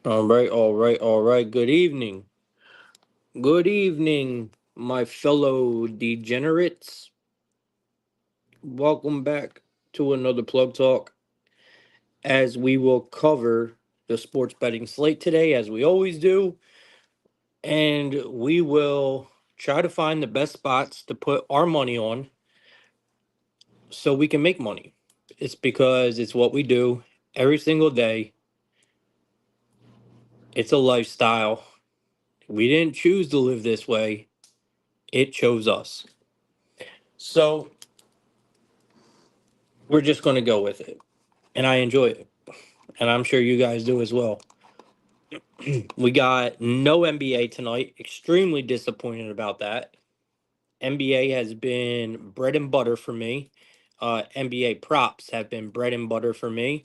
All right. Good evening. Good evening, my fellow degenerates. Welcome back to another Plug Talk as we will cover the sports betting slate today, as we always do. And we will try to find the best spots to put our money on so we can make money. It's because it's what we do every single day. It's a lifestyle. We didn't choose to live this way, it chose us. So we're just going to go with it. And I enjoy it. And I'm sure you guys do as well. We got no NBA tonight. Extremely disappointed about that. NBA has been bread and butter for me. NBA props have been bread and butter for me.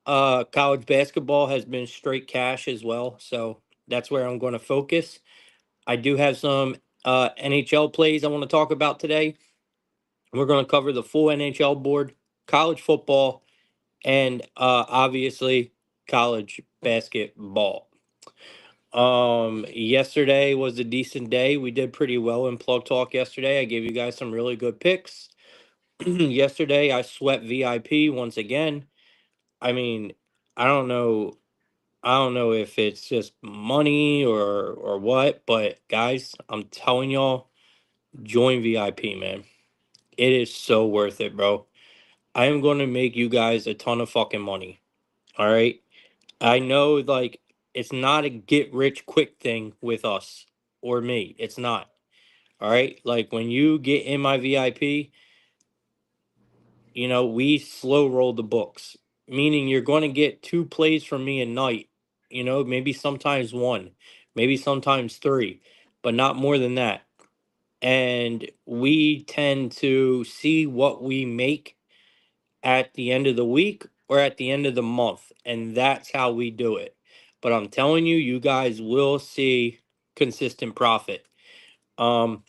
College basketball has been straight cash as well. So that's where I'm going to focus. I do have some NHL plays I want to talk about today. We're going to cover the full NHL board, college football, and obviously college basketball. Yesterday was a decent day. We did pretty well in Plug Talk yesterday. I gave you guys some really good picks. Yesterday I swept VIP once again. I mean, I don't know I don't know if it's just money or what, but guys, I'm telling y'all, join VIP, man. It is so worth it, bro. I am going to make you guys a ton of fucking money. All right? I know, like, it's not a get rich quick thing with us or me. It's not. All right. Like, when you get in my VIP, we slow roll the books, meaning you're going to get two plays from me a night, maybe sometimes one, maybe sometimes three, but not more than that. And we tend to see what we make at the end of the week or at the end of the month. And that's how we do it. But I'm telling you, you guys will see consistent profit. Um,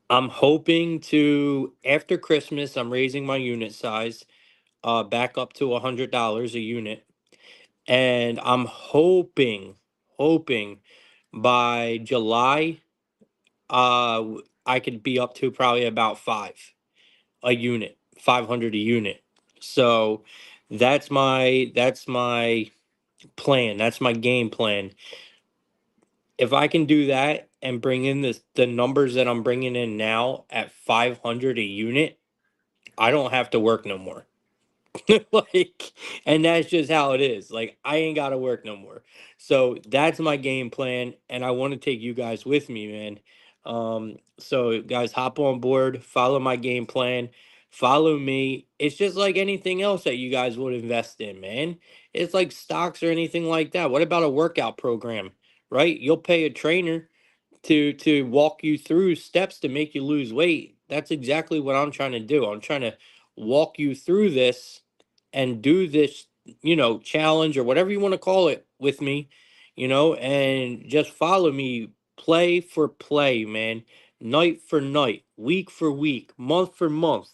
I'm hoping to, after Christmas, I'm raising my unit size back up to $100 a unit. And I'm hoping by July, I could be up to probably about a unit, 500 a unit. So that's my plan. That's my game plan. If I can do that and bring in the numbers that I'm bringing in now at 500 a unit, I don't have to work no more. Like, and that's just how it is. Like, I ain't got to work no more. So that's my game plan, and I want to take you guys with me, man. So guys, hop on board, follow my game plan, follow me. It's just like anything else that you guys would invest in, man. It's like stocks or anything like that. What about a workout program, right? You'll pay a trainer to walk you through steps to make you lose weight. That's exactly what I'm trying to do. I'm trying to walk you through this and do this, challenge or whatever you want to call it with me, and just follow me play for play, man. Night for night, week for week, month for month.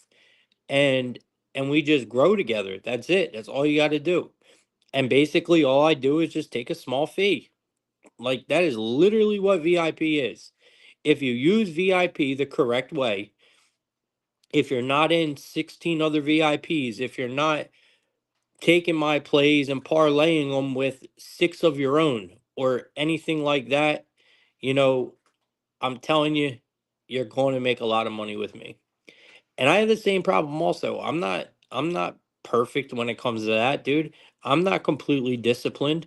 And we just grow together. That's it. That's all you got to do. And basically all I do is just take a small fee. Like, that is literally what VIP is. If you use VIP the correct way, if you're not in 16 other VIPs, if you're not taking my plays and parlaying them with six of your own or anything like that, you know, I'm telling you, you're going to make a lot of money with me. And I have the same problem also. I'm not perfect when it comes to that, dude. I'm not completely disciplined.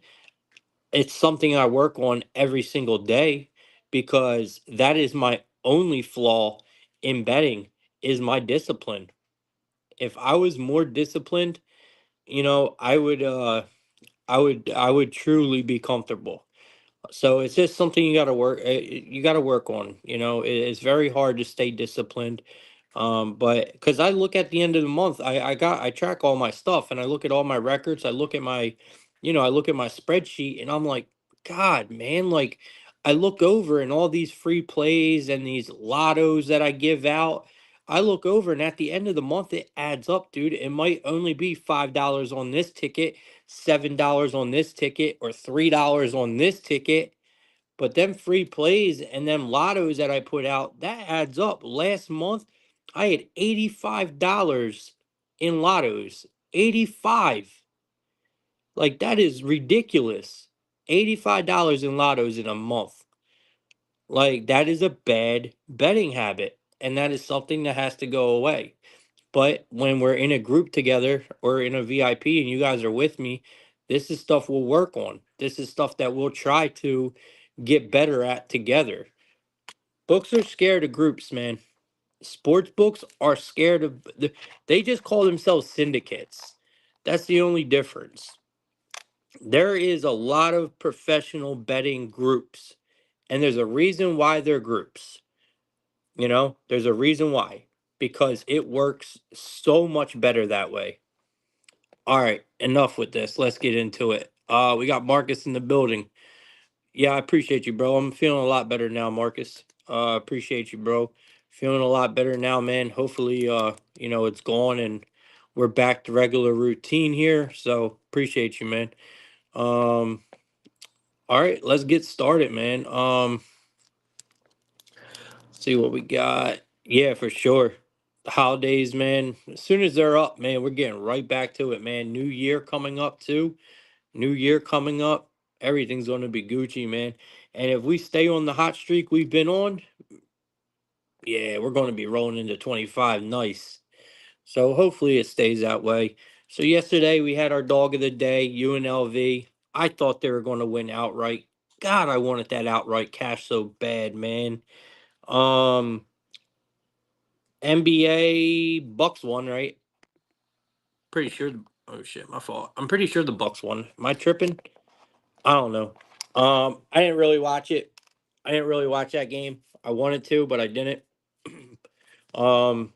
It's something I work on every single day because that is my only flaw in betting is my discipline. If I was more disciplined, I would truly be comfortable. So it's just something you got to work on. It's very hard to stay disciplined. But because I look at the end of the month, I track all my stuff and I look at all my records. I look at my spreadsheet and I'm like, God, man, like I look over and all these free plays and these lottos that I give out. I look over and at the end of the month it adds up, dude. It might only be $5 on this ticket, $7 on this ticket, or $3 on this ticket. But them free plays and them lottos that I put out, that adds up. Last month, I had $85 in lottos. 85. Like, that is ridiculous. $85 in lottos in a month. Like, that is a bad betting habit. And that is something that has to go away. But when we're in a group together or in a VIP and you guys are with me, this is stuff we'll work on. This is stuff that we'll try to get better at together. Books are scared of groups, man. Sports books are scared of they just call themselves syndicates. That's the only difference. There is a lot of professional betting groups, and there's a reason why they're groups. There's a reason why. Because it works so much better that way. All right, enough with this. Let's get into it. We got Marcus in the building. Yeah, I appreciate you, bro. I'm feeling a lot better now, Marcus. Appreciate you, bro. Feeling a lot better now, man. Hopefully, it's gone and we're back to regular routine here. So appreciate you, man. All right, let's get started, man. See what we got. Yeah, for sure. The holidays, man. As soon as they're up, man, we're getting right back to it, man. New Year coming up too. New Year coming up. Everything's going to be Gucci, man. And if we stay on the hot streak we've been on, yeah, we're going to be rolling into 25 nice. So hopefully it stays that way. So yesterday we had our dog of the day, UNLV. I thought they were going to win outright. God, I wanted that outright cash so bad, man. Um NBA Bucks won, right? Pretty sure. Oh shit, my fault. I'm pretty sure the Bucks won. Am I tripping? I don't know. I didn't really watch it. I didn't really watch that game. I wanted to, but I didn't. um,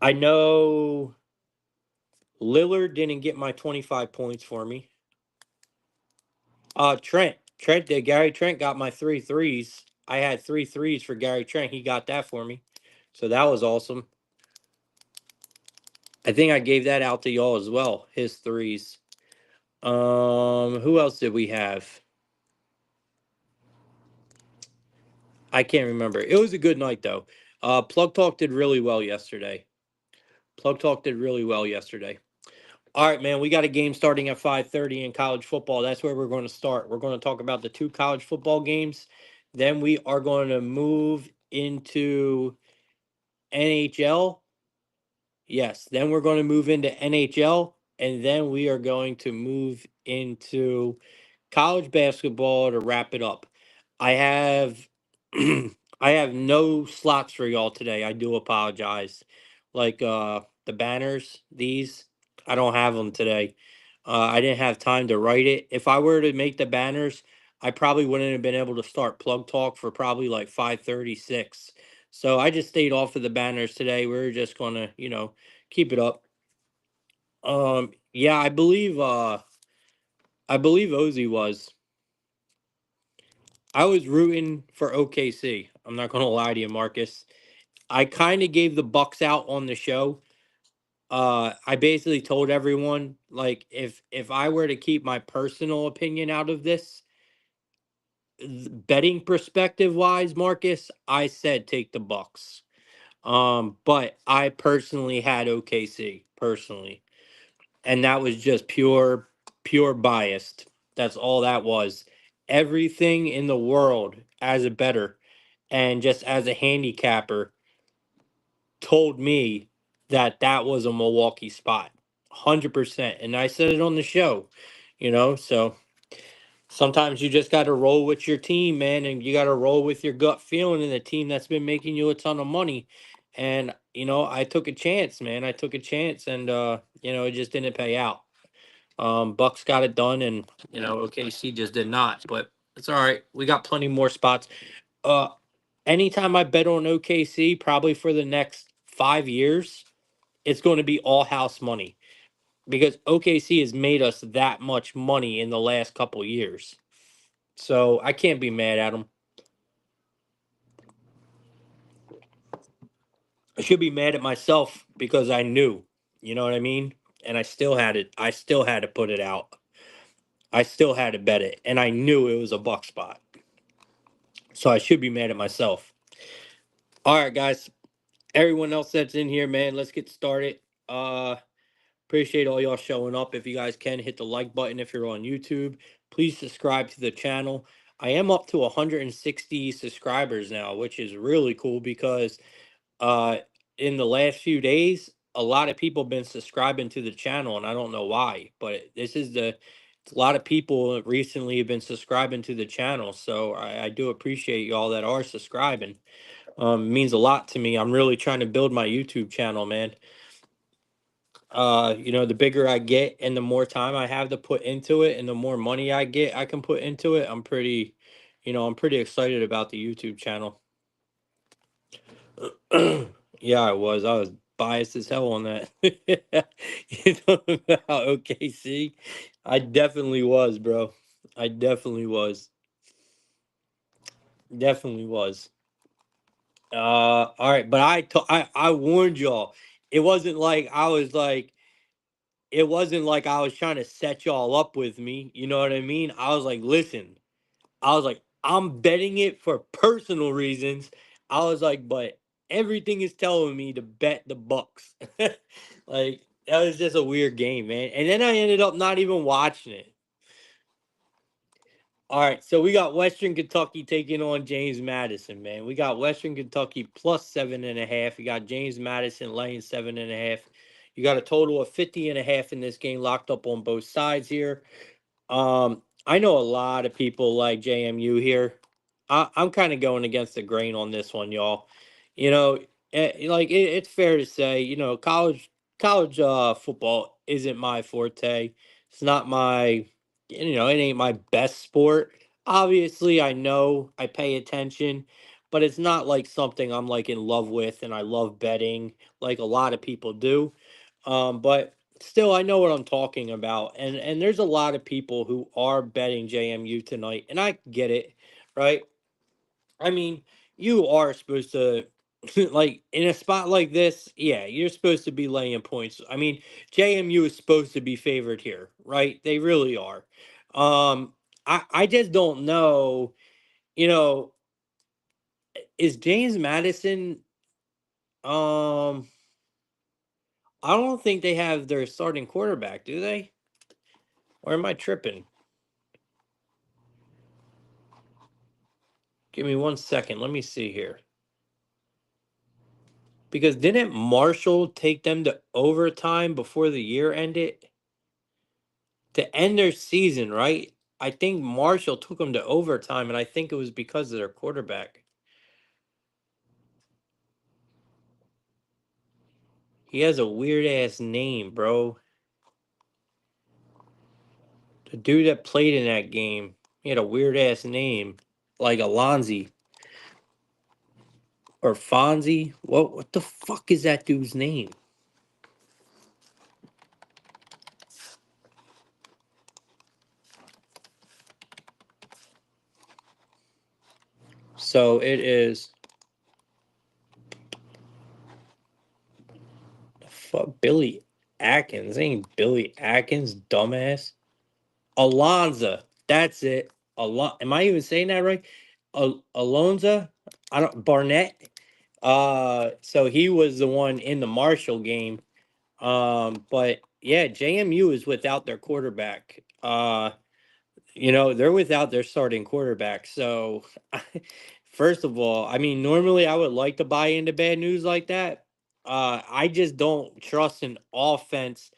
I know Lillard didn't get my 25 points for me. Trent did. Gary Trent got my three threes. I had three threes for Gary Trent. He got that for me. So that was awesome. I think I gave that out to y'all as well. His threes. Who else did we have? I can't remember. It was a good night though. Plug Talk did really well yesterday. Plug Talk did really well yesterday. All right, man. We got a game starting at 5:30 in college football. That's where we're going to start. We're going to talk about the two college football games. Then we are going to move into NHL. Yes. Then we're going to move into NHL, and then we are going to move into college basketball to wrap it up. I have I have no slots for y'all today. I do apologize. Like the banners, these I don't have them today. I didn't have time to write it. If I were to make the banners, I probably wouldn't have been able to start Plug Talk for probably like 5:36. So I just stayed off of the banners today. We're just gonna, keep it up. Yeah, I believe Ozzy was. I was rooting for OKC. I'm not gonna lie to you, Marcus. I kind of gave the Bucks out on the show. I basically told everyone like if I were to keep my personal opinion out of this, betting perspective wise, Marcus, I said take the Bucks. But I personally had OKC personally, and that was just pure biased. That's all that was. Everything in the world as a better and just as a handicapper told me that that was a Milwaukee spot. 100%. And I said it on the show, so sometimes you just got to roll with your team, man, and you got to roll with your gut feeling in the team that's been making you a ton of money. And, I took a chance, man. I took a chance and, it just didn't pay out. Bucks got it done, and OKC just did not. But it's all right. We got plenty more spots. Uh, Anytime I bet on OKC, probably for the next 5 years, it's going to be all house money because OKC has made us that much money in the last couple years. So I can't be mad at them. I should be mad at myself because I knew, you know what I mean? And I still had it. I still had to put it out. I still had to bet it, and I knew it was a buck spot. So I should be mad at myself. All right, guys. Everyone else that's in here, man, let's get started. Appreciate all y'all showing up. If you guys can, hit the like button if you're on YouTube. Please subscribe to the channel. I am up to 160 subscribers now, which is really cool because uh in the last few days, a lot of people been subscribing to the channel, and I don't know why, but this is the a lot of people recently have been subscribing to the channel. So I do appreciate y'all that are subscribing. It means a lot to me. I'm really trying to build my YouTube channel, man. The bigger I get and the more time I have to put into it and the more money I can put into it, I'm pretty excited about the YouTube channel. Yeah, I was biased as hell on that. You know about OKC? I definitely was, bro. I definitely was. Definitely was. All right, but I warned y'all. It wasn't like I was like it wasn't like I was trying to set y'all up with me. You know what I mean? I was like, listen, I was like, I'm betting it for personal reasons. I was like, but everything is telling me to bet the Bucks. Like that was just a weird game, man. And then I ended up not even watching it. All right, so we got Western Kentucky taking on James Madison, man. We got Western Kentucky plus 7.5. You got James Madison laying 7.5. You got a total of 50.5 in this game locked up on both sides here. I know a lot of people like JMU here. I'm kind of going against the grain on this one, y'all. You know, it's fair to say, college football isn't my forte. It's not my, it ain't my best sport. Obviously, I know I pay attention, but it's not like something I'm like in love with and I love betting like a lot of people do. But still, I know what I'm talking about, and there's a lot of people who are betting JMU tonight, and I get it, right? I mean, you are supposed to like in a spot like this, yeah, you're supposed to be laying points. I mean, JMU is supposed to be favored here, right? They really are. I just don't know, you know, is James Madison I don't think they have their starting quarterback, do they? Or am I tripping? Give me 1 second. Let me see here. Because didn't Marshall take them to overtime before the year ended? To end their season, right? I think Marshall took them to overtime, and I think it was because of their quarterback. He has a weird ass name, bro. The dude that played in that game, he had a weird ass name. Like Alonzi or Fonzie. What the fuck is that dude's name? So it is fuck Billy Atkins. Ain't Billy Atkins, dumbass. Alonza. That's it. Am I even saying that right? Alonza? I don't Barnett. So he was the one in the Marshall game. But yeah, JMU is without their quarterback. They're without their starting quarterback. So first of all, I mean, normally I would like to buy into bad news like that. I just don't trust an offense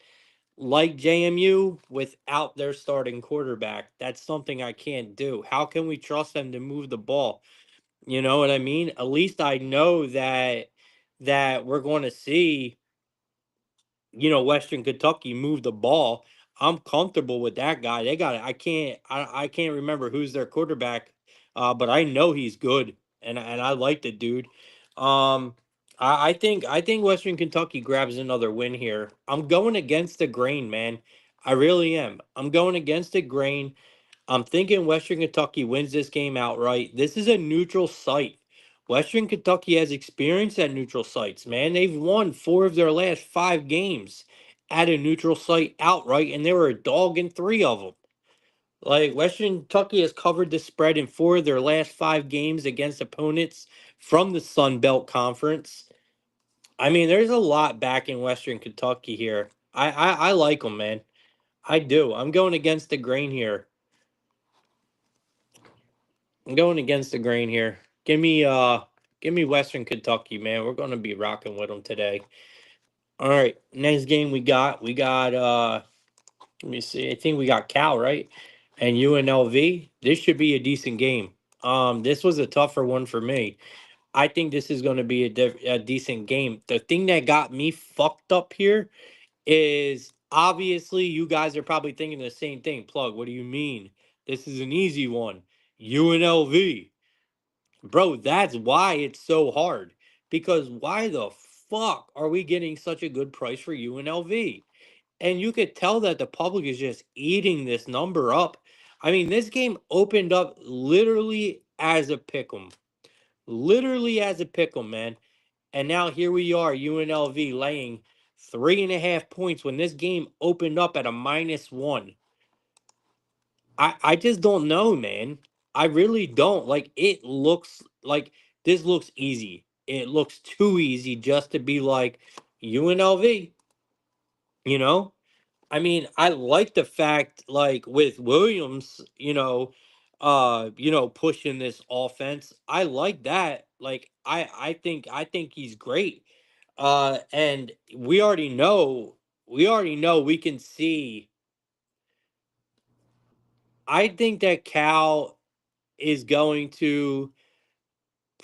like JMU without their starting quarterback. That's something I can't do. How can we trust them to move the ball? You know what I mean? At least I know that we're going to see, Western Kentucky move the ball. I'm comfortable with that guy. They got it. I can't remember who's their quarterback, but I know he's good, and I like the dude. Um, I think Western Kentucky grabs another win here. I'm going against the grain, man. I really am. I'm going against the grain. I'm thinking Western Kentucky wins this game outright. This is a neutral site, Western Kentucky has experience at neutral sites, man. They've won 4 of their last 5 games at a neutral site outright, and they were a dog in 3 of them. Like, Western Kentucky has covered the spread in 4 of their last 5 games against opponents from the Sun Belt Conference. I mean, there's a lot back in Western Kentucky here. I like them, man. I do. I'm going against the grain here. I'm going against the grain here. Give me Western Kentucky, man. We're going to be rocking with them today. All right, next game we got let me see. I think we got Cal, right? And UNLV. This should be a decent game. This was a tougher one for me. I think this is going to be a decent game. The thing that got me fucked up here is obviously you guys are probably thinking the same thing. Plug, what do you mean? This is an easy one. UNLV. Bro, that's why it's so hard. Because why the fuck are we getting such a good price for UNLV? And you could tell that the public is just eating this number up. I mean, this game opened up literally as a pick'em. Literally as a pick'em, man. And now here we are, UNLV laying 3.5 points when this game opened up at a -1. I just don't know, man. I really don't. Like, it looks like this looks easy. It looks too easy just to be like UNLV, you know? I mean, I like the fact, like, with Williams, pushing this offense. I like that. Like, I think he's great. And we already know we can see. I think that Cal is going to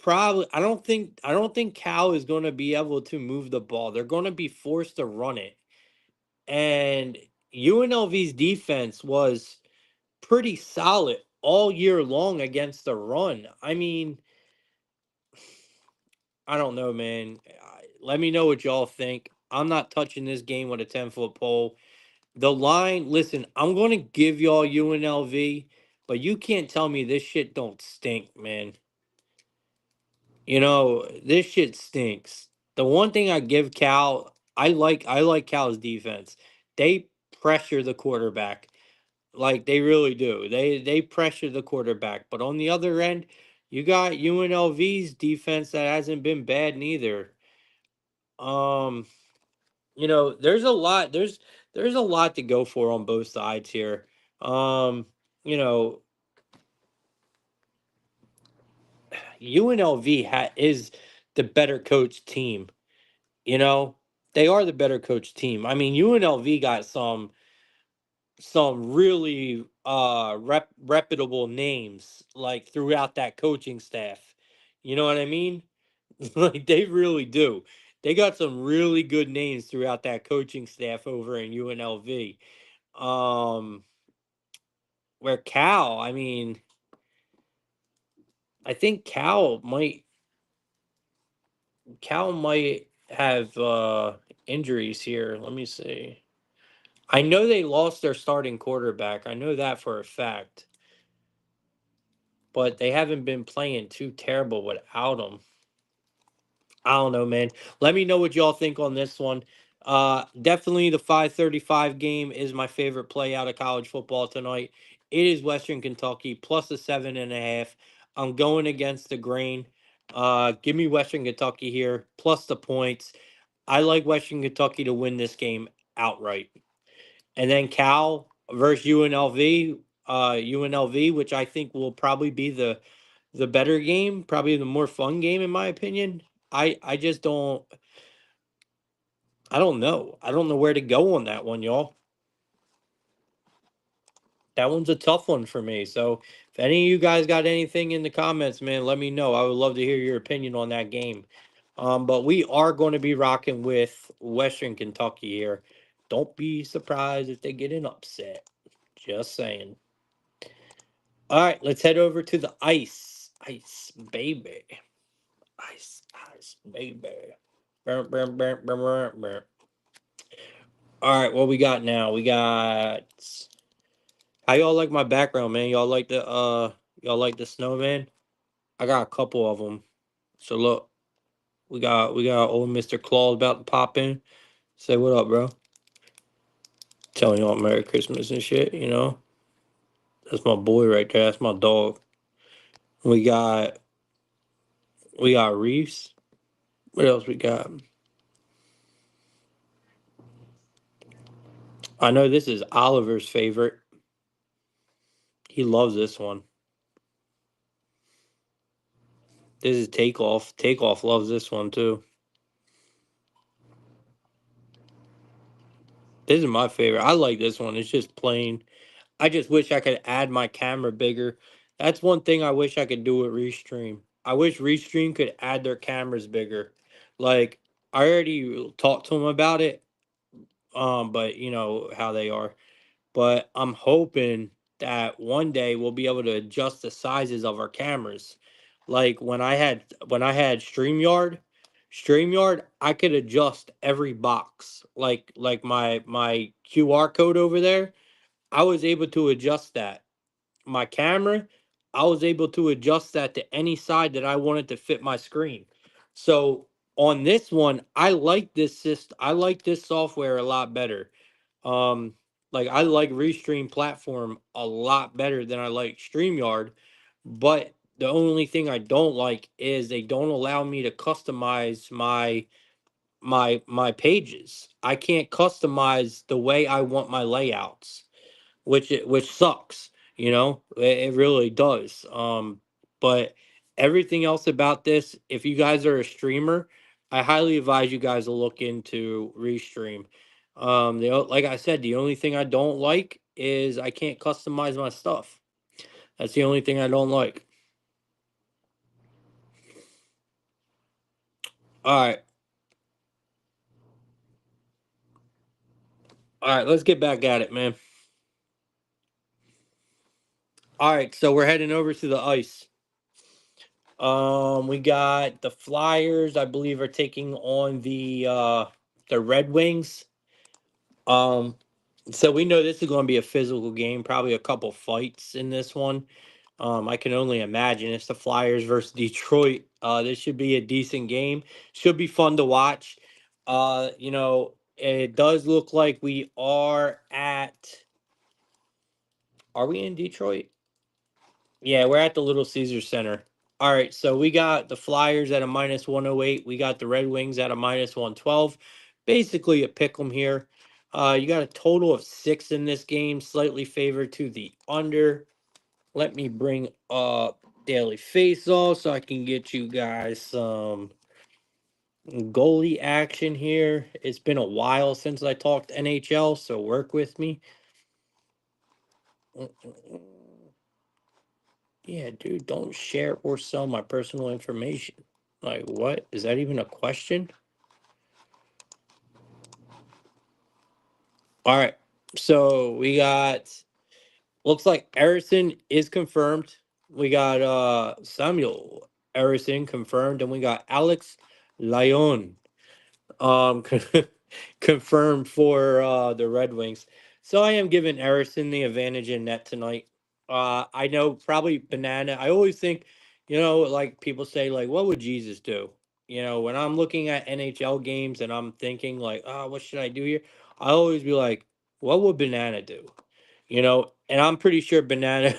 probably. I don't think Cal is going to be able to move the ball. They're going to be forced to run it. And UNLV's defense was pretty solid all year long against the run. I mean, I don't know, man. Let me know what y'all think. I'm not touching this game with a 10-foot pole. The line, listen, I'm going to give y'all UNLV, but you can't tell me this shit don't stink, man. This shit stinks. The one thing I give Cal, I like Cal's defense. They pressure the quarterback. Like, they really do. They pressure the quarterback. But on the other end, you got UNLV's defense that hasn't been bad neither. Um, there's a lot to go for on both sides here. Um, you know, UNLV is the better coach team. You know, they are the better coach team. I mean, UNLV got some really reputable names like throughout that coaching staff. You know what I mean? Like, they really do. They got some really good names throughout that coaching staff over in UNLV. Um where I mean, I think Cal might have injuries here. Let me see. I know they lost their starting quarterback. I know that for a fact. But they haven't been playing too terrible without him. I don't know, man. Let me know what y'all think on this one. Definitely the 5:35 game is my favorite play out of college football tonight. It is Western Kentucky plus a 7.5. I'm going against the grain. Give me Western Kentucky here plus the points. I like Western Kentucky to win this game outright. And then Cal versus UNLV. UNLV, which I think will probably be the better game, probably the more fun game in my opinion. I just don't. I don't know. I don't know where to go on that one, y'all. That one's a tough one for me. So if any of you guys got anything in the comments, man, let me know. I would love to hear your opinion on that game. But we are going to be rocking with Western Kentucky here. Don't be surprised if they get an upset. Just saying. All right, let's head over to the ice. Ice, baby. Ice, ice, baby. Burr, burr, burr, burr, burr, burr. All right, what we got now? We got how y'all like my background, man? Y'all like the snowman? I got a couple of them. So look, we got old Mr. Claus about to pop in. Say what up, bro. Telling y'all Merry Christmas and shit, you know. That's my boy right there. That's my dog. We got we got Reefs. What else we got? I know this is Oliver's favorite. He loves this one. This is Takeoff. Takeoff loves this one too. This is my favorite. I like this one. It's just plain. I just wish I could add my camera bigger. That's one thing I wish I could do with Restream. I wish Restream could add their cameras bigger. Like I already talked to them about it, but you know how they are. But I'm hoping that one day we'll be able to adjust the sizes of our cameras. Like when I had StreamYard, I could adjust every box. Like my QR code over there, I was able to adjust that. My camera, I was able to adjust that to any side that I wanted to fit my screen. So on this one, I like this software a lot better. Um, like I like Restream platform a lot better than I like StreamYard, but the only thing I don't like is they don't allow me to customize my pages. I can't customize the way I want my layouts, which sucks. It really does. But everything else about this, if you guys are a streamer, I highly advise you guys to look into Restream. Like I said, the only thing I don't like is I can't customize my stuff. That's the only thing I don't like. All right, all right, let's get back at it, man. All right, so we're heading over to the ice. We got the Flyers, I believe, are taking on the Red Wings. Um, so we know this is going to be a physical game, probably a couple fights in this one. I can only imagine it's the Flyers versus Detroit. This should be a decent game. Should be fun to watch. It does look like we are at. Are we in Detroit? Yeah, we're at the Little Caesar Center. All right, so we got the Flyers at a minus 108. We got the Red Wings at a minus 112. Basically, a pick 'em here. You got a total of 6 in this game, slightly favored to the under. Let me bring up Daily Faceoff so I can get you guys some goalie action here. It's been a while since I talked NHL, so work with me. Yeah, dude, don't share or sell my personal information. Like, what? Is that even a question? All right. So we got, looks like Erison is confirmed. We got Samuel Erison confirmed, and we got Alex Lyon con- confirmed for the Red Wings. So I am giving Erison the advantage in net tonight. I know probably banana. I always think, like people say, like, what would Jesus do? When I'm looking at NHL games and I'm thinking like, oh, what should I do here? I always be like, what would banana do? And I'm pretty sure banana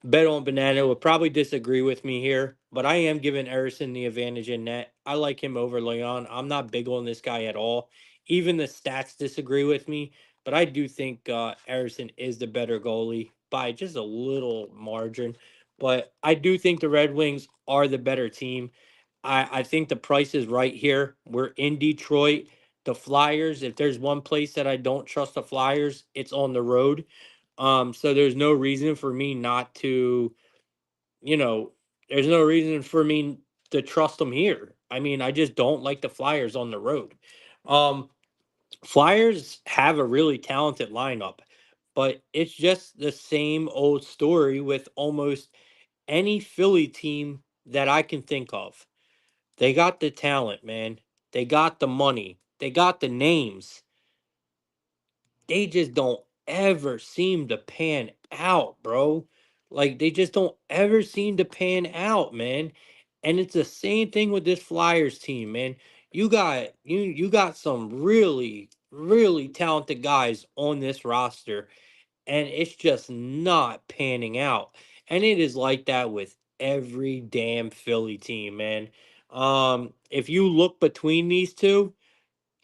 bet on banana would probably disagree with me here, but I am giving Erison the advantage in net. I like him over Leon. I'm not big on this guy at all. Even the stats disagree with me, but I do think Erison is the better goalie by just a little margin. But I do think the Red Wings are the better team. I think the price is right here. We're in Detroit. The Flyers, if there's one place that I don't trust the Flyers, it's on the road. So there's no reason for me not to, you know, there's no reason for me to trust them here. I mean, I just don't like the Flyers on the road. Um, Flyers have a really talented lineup, but it's just the same old story with almost any Philly team that I can think of. They got the talent, man. They got the money. They got the names. They just don't ever seem to pan out, bro. Like they just don't ever seem to pan out, man. And it's the same thing with this Flyers team, man. You got some really, really talented guys on this roster, and it's just not panning out. And it is like that with every damn Philly team, man. If you look between these two,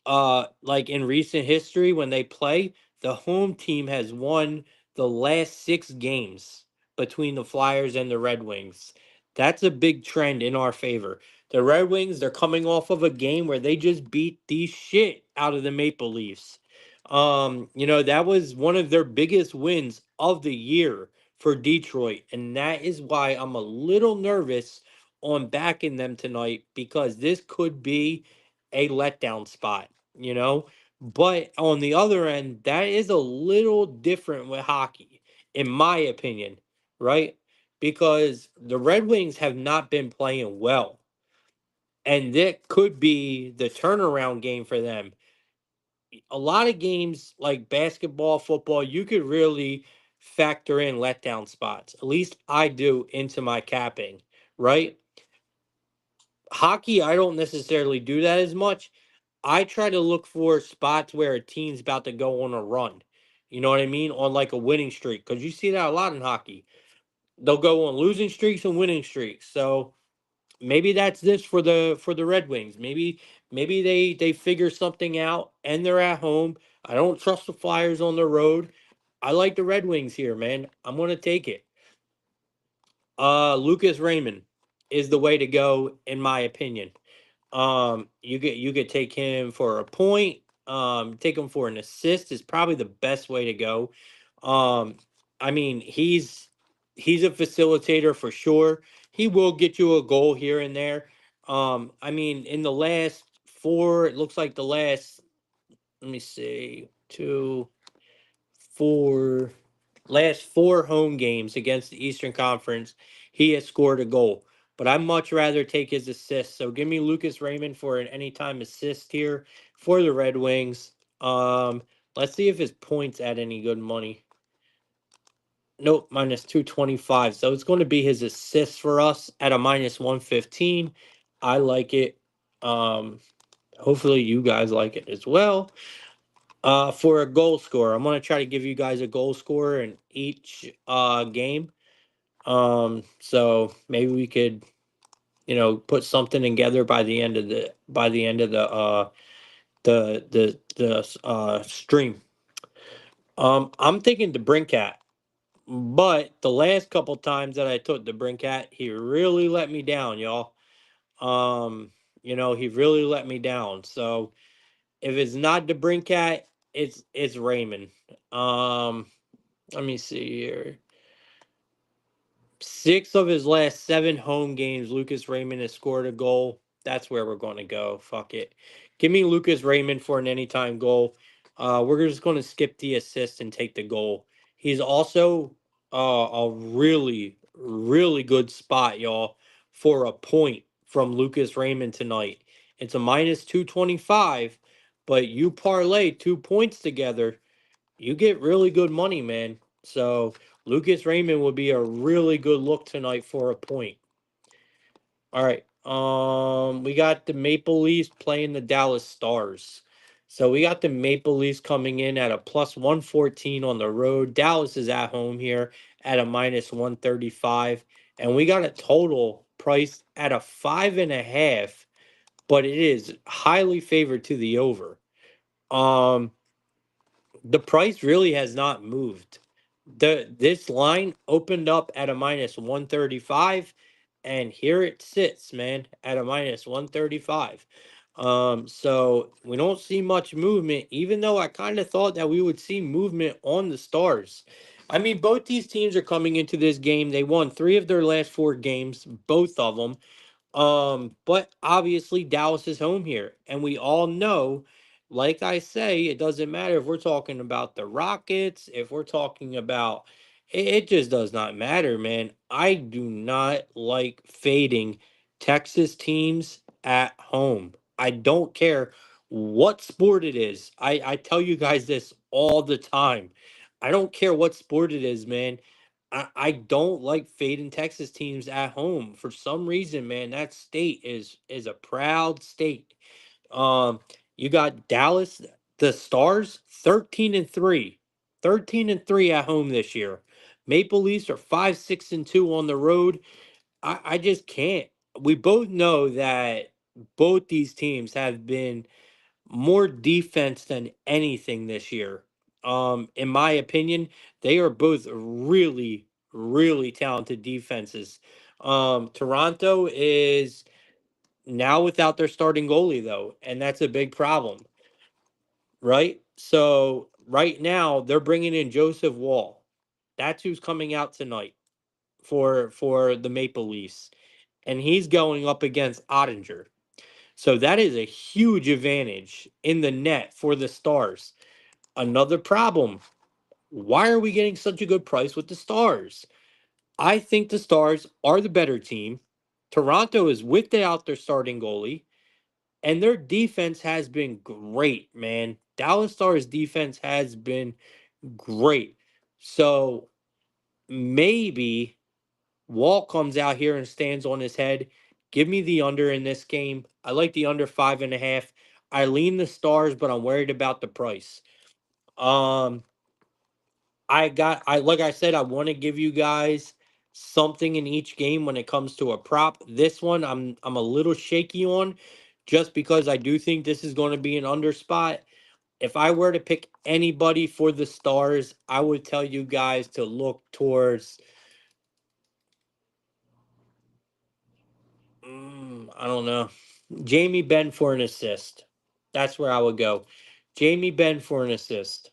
like in recent history when they play, the home team has won the last 6 games between the Flyers and the Red Wings. That's a big trend in our favor. The Red Wings, they're coming off of a game where they just beat the shit out of the Maple Leafs. That was one of their biggest wins of the year for Detroit, and that is why I'm a little nervous on backing them tonight, because this could be a letdown spot, you know. But on the other end, that is a little different with hockey, in my opinion, right? Because the Red Wings have not been playing well, and that could be the turnaround game for them. A lot of games like basketball, football, you could really factor in letdown spots. At least I do into my capping, right? Hockey, I don't necessarily do that as much. I try to look for spots where a team's about to go on a run. You know what I mean? On like a winning streak. Because you see that a lot in hockey. They'll go on losing streaks and winning streaks. So maybe that's this for the Red Wings. Maybe they figure something out and they're at home. I don't trust the Flyers on the road. I like the Red Wings here, man. I'm gonna take it. Lucas Raymond is the way to go, in my opinion. You could take him for a point. Take him for an assist is probably the best way to go. Um, I mean, he's a facilitator for sure. He will get you a goal here and there. I mean, in the last four, it looks like the last, let me see, two, four, last 4 home games against the Eastern Conference, he has scored a goal. But I'd much rather take his assist. So give me Lucas Raymond for an anytime assist here for the Red Wings. Let's see if his points add any good money. Nope, minus 225. So it's going to be his assist for us at a minus 115. I like it. Um, Hopefully you guys like it as well. For a goal scorer, I'm gonna try to give you guys a goal scorer in each game. So maybe we could, put something together by the end of the stream. I'm thinking the Brinkat, but the last couple times that I took the Brinkat, he really let me down, y'all. Um, he really let me down. So if it's not the Brinkat, it's Raymond. Um, Let me see here. 6 of his last 7 home games, Lucas Raymond has scored a goal. That's where we're going to go. Fuck it. Give me Lucas Raymond for an anytime goal. We're just going to skip the assist and take the goal. He's also a really, really good spot, y'all, for a point from Lucas Raymond tonight. It's a minus 225, but you parlay 2 points together, you get really good money, man. So Lucas Raymond would be a really good look tonight for a point. All right. We got the Maple Leafs playing the Dallas Stars. So we got the Maple Leafs coming in at a plus 114 on the road. Dallas is at home here at a minus 135. And we got a total priced at a 5.5, but it is highly favored to the over. Um, the price really has not moved. This line opened up at a minus 135, and here it sits, man, at a minus 135. So we don't see much movement, even though I kind of thought that we would see movement on the Stars. I mean, both these teams are coming into this game. They won 3 of their last 4 games, both of them. But obviously Dallas is home here, and we all know, like I say, it doesn't matter if we're talking about the Rockets, if we're talking about it just does not matter, man. I do not like fading Texas teams at home. I don't care what sport it is. I tell you guys this all the time. I don't care what sport it is, man. I don't like fading Texas teams at home for some reason, man. That state is a proud state. Um, you got Dallas, the Stars, 13-3. 13-3 at home this year. Maple Leafs are 5-6-2 on the road. I just can't. We both know that both these teams have been more defense than anything this year. In my opinion, they are both really, really talented defenses. Toronto is now without their starting goalie though, and that's a big problem, right? So right now they're bringing in Joseph Wall. That's who's coming out tonight for the Maple Leafs, and he's going up against Ottinger. So that is a huge advantage in the net for the Stars. Another problem. Why are we getting such a good price with the Stars? I think the Stars are the better team. Toronto is without their starting goalie, and their defense has been great, man. Dallas Stars defense has been great. So maybe Wall comes out here and stands on his head. Give me the under in this game. I like the under 5.5. I lean the Stars, but I'm worried about the price. Um, I like I said, I want to give you guys something in each game when it comes to a prop. This one I'm a little shaky on just because I do think this is going to be an under spot. If I were to pick anybody for the Stars, I would tell you guys to look towards I don't know. Jamie Benn for an assist. That's where I would go. Jamie Benn for an assist.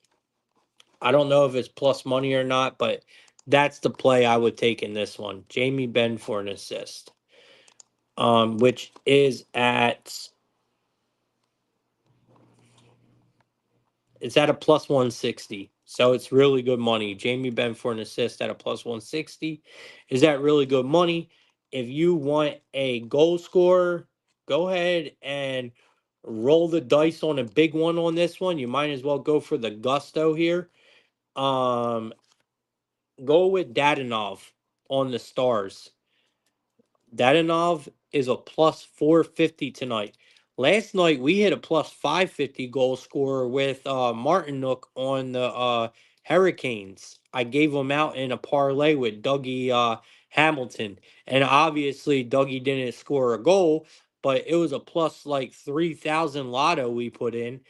I don't know if it's plus money or not, but that's the play I would take in this one. Jamie Benn for an assist. Which is at it's at a plus 160. So it's really good money. Jamie Benn for an assist at a plus 160. Is that really good money? If you want a goal scorer, go ahead and roll the dice on a big one on this one. You might as well go for the gusto here. Um, Go with Dadonov on the Stars. Dadonov is a plus 450 tonight. Last night we hit a plus 550 goal scorer with Martinook on the Hurricanes. I gave him out in a parlay with Dougie Hamilton. And obviously Dougie didn't score a goal, but it was a plus like 3,000 lotto we put in.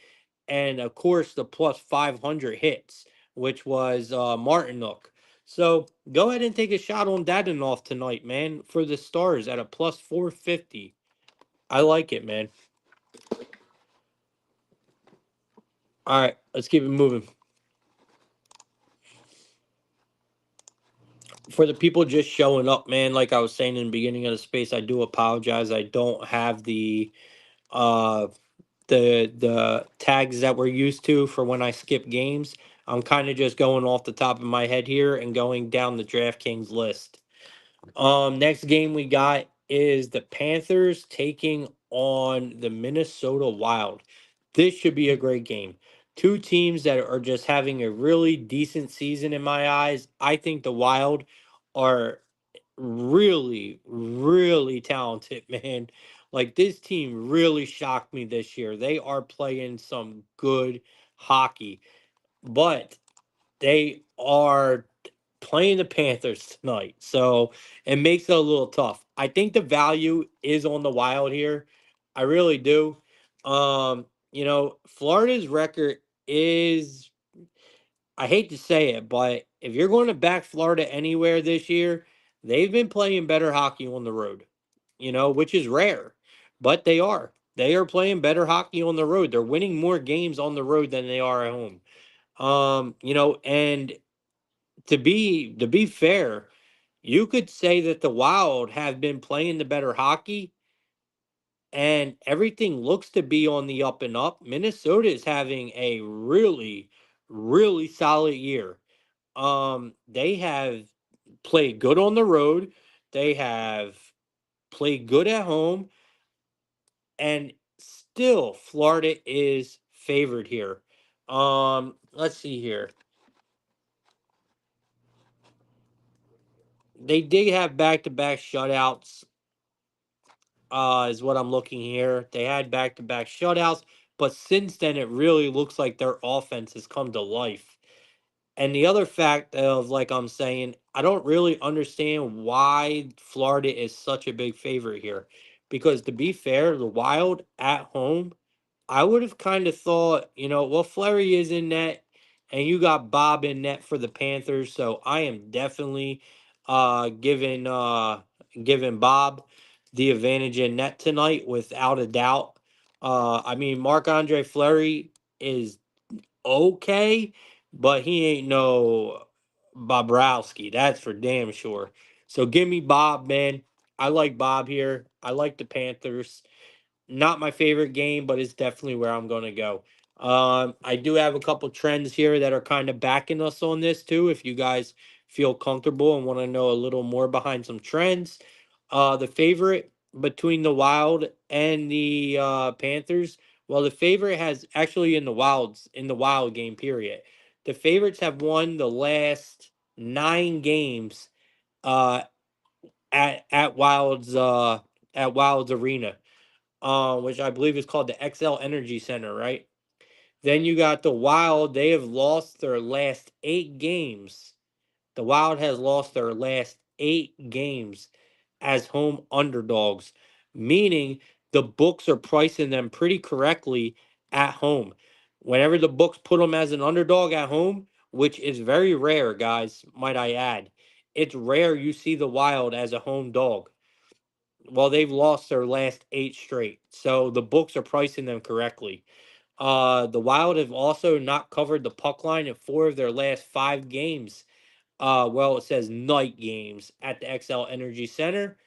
And of course the plus 500 hits, which was Martinook. So go ahead and take a shot on Dadonov tonight, man, for the Stars at a plus 450. I like it, man. All right, let's keep it moving. For the people just showing up, man, like I was saying in the beginning of the space, I do apologize. I don't have uh the tags that we're used to for when I skip games. I'm kind of just going off the top of my head here and going down the DraftKings list. Next game we got is the Panthers taking on the Minnesota Wild. This should be a great game. Two teams that are just having a really decent season in my eyes. I think the Wild are really, really talented, man. Like this team really shocked me this year. They are playing some good hockey, but they are playing the Panthers tonight. So it makes it a little tough. I think the value is on the Wild here. I really do. Florida's record is I hate to say it, but if you're going to back Florida anywhere this year, they've been playing better hockey on the road, which is rare, but they are. They are playing better hockey on the road. They're winning more games on the road than they are at home. And to be fair, you could say that the Wild have been playing the better hockey and everything looks to be on the up and up. Minnesota is having a really, really solid year. They have played good on the road. They have played good at home, and still Florida is favored here. Let's see here. They did have back-to-back shutouts, is what I'm looking here. They had back-to-back shutouts, but since then it really looks like their offense has come to life. And the other fact of, like I'm saying, I don't really understand why Florida is such a big favorite here. Because to be fair, the Wild at home, I would have kind of thought, well, Fleury is in net, and you got Bob in net for the Panthers, so I am definitely giving Bob the advantage in net tonight without a doubt. I mean, Marc Andre Fleury is okay, but he ain't no Bobrowski. That's for damn sure. So give me Bob, man. I like Bob here. I like the Panthers. Not my favorite game, but it's definitely where I'm going to go. I do have a couple trends here that are kind of backing us on this too. If you guys feel comfortable and want to know a little more behind some trends, the favorite between the Wild and the Panthers. Well, the favorite has actually in the Wild game period. The favorites have won the last 9 games uh, at Wild's arena, which I believe is called the XL Energy Center, right? Then you got the Wild. They have lost their last 8 games. The Wild has lost their last 8 games as home underdogs, meaning the books are pricing them pretty correctly at home. Whenever the books put them as an underdog at home, which is very rare, guys, might I add, it's rare you see the Wild as a home dog. Well, they've lost their last 8 straight, so the books are pricing them correctly. The Wild have also not covered the puck line in 4 of their last 5 games. Well, it says night games at the XL Energy Center.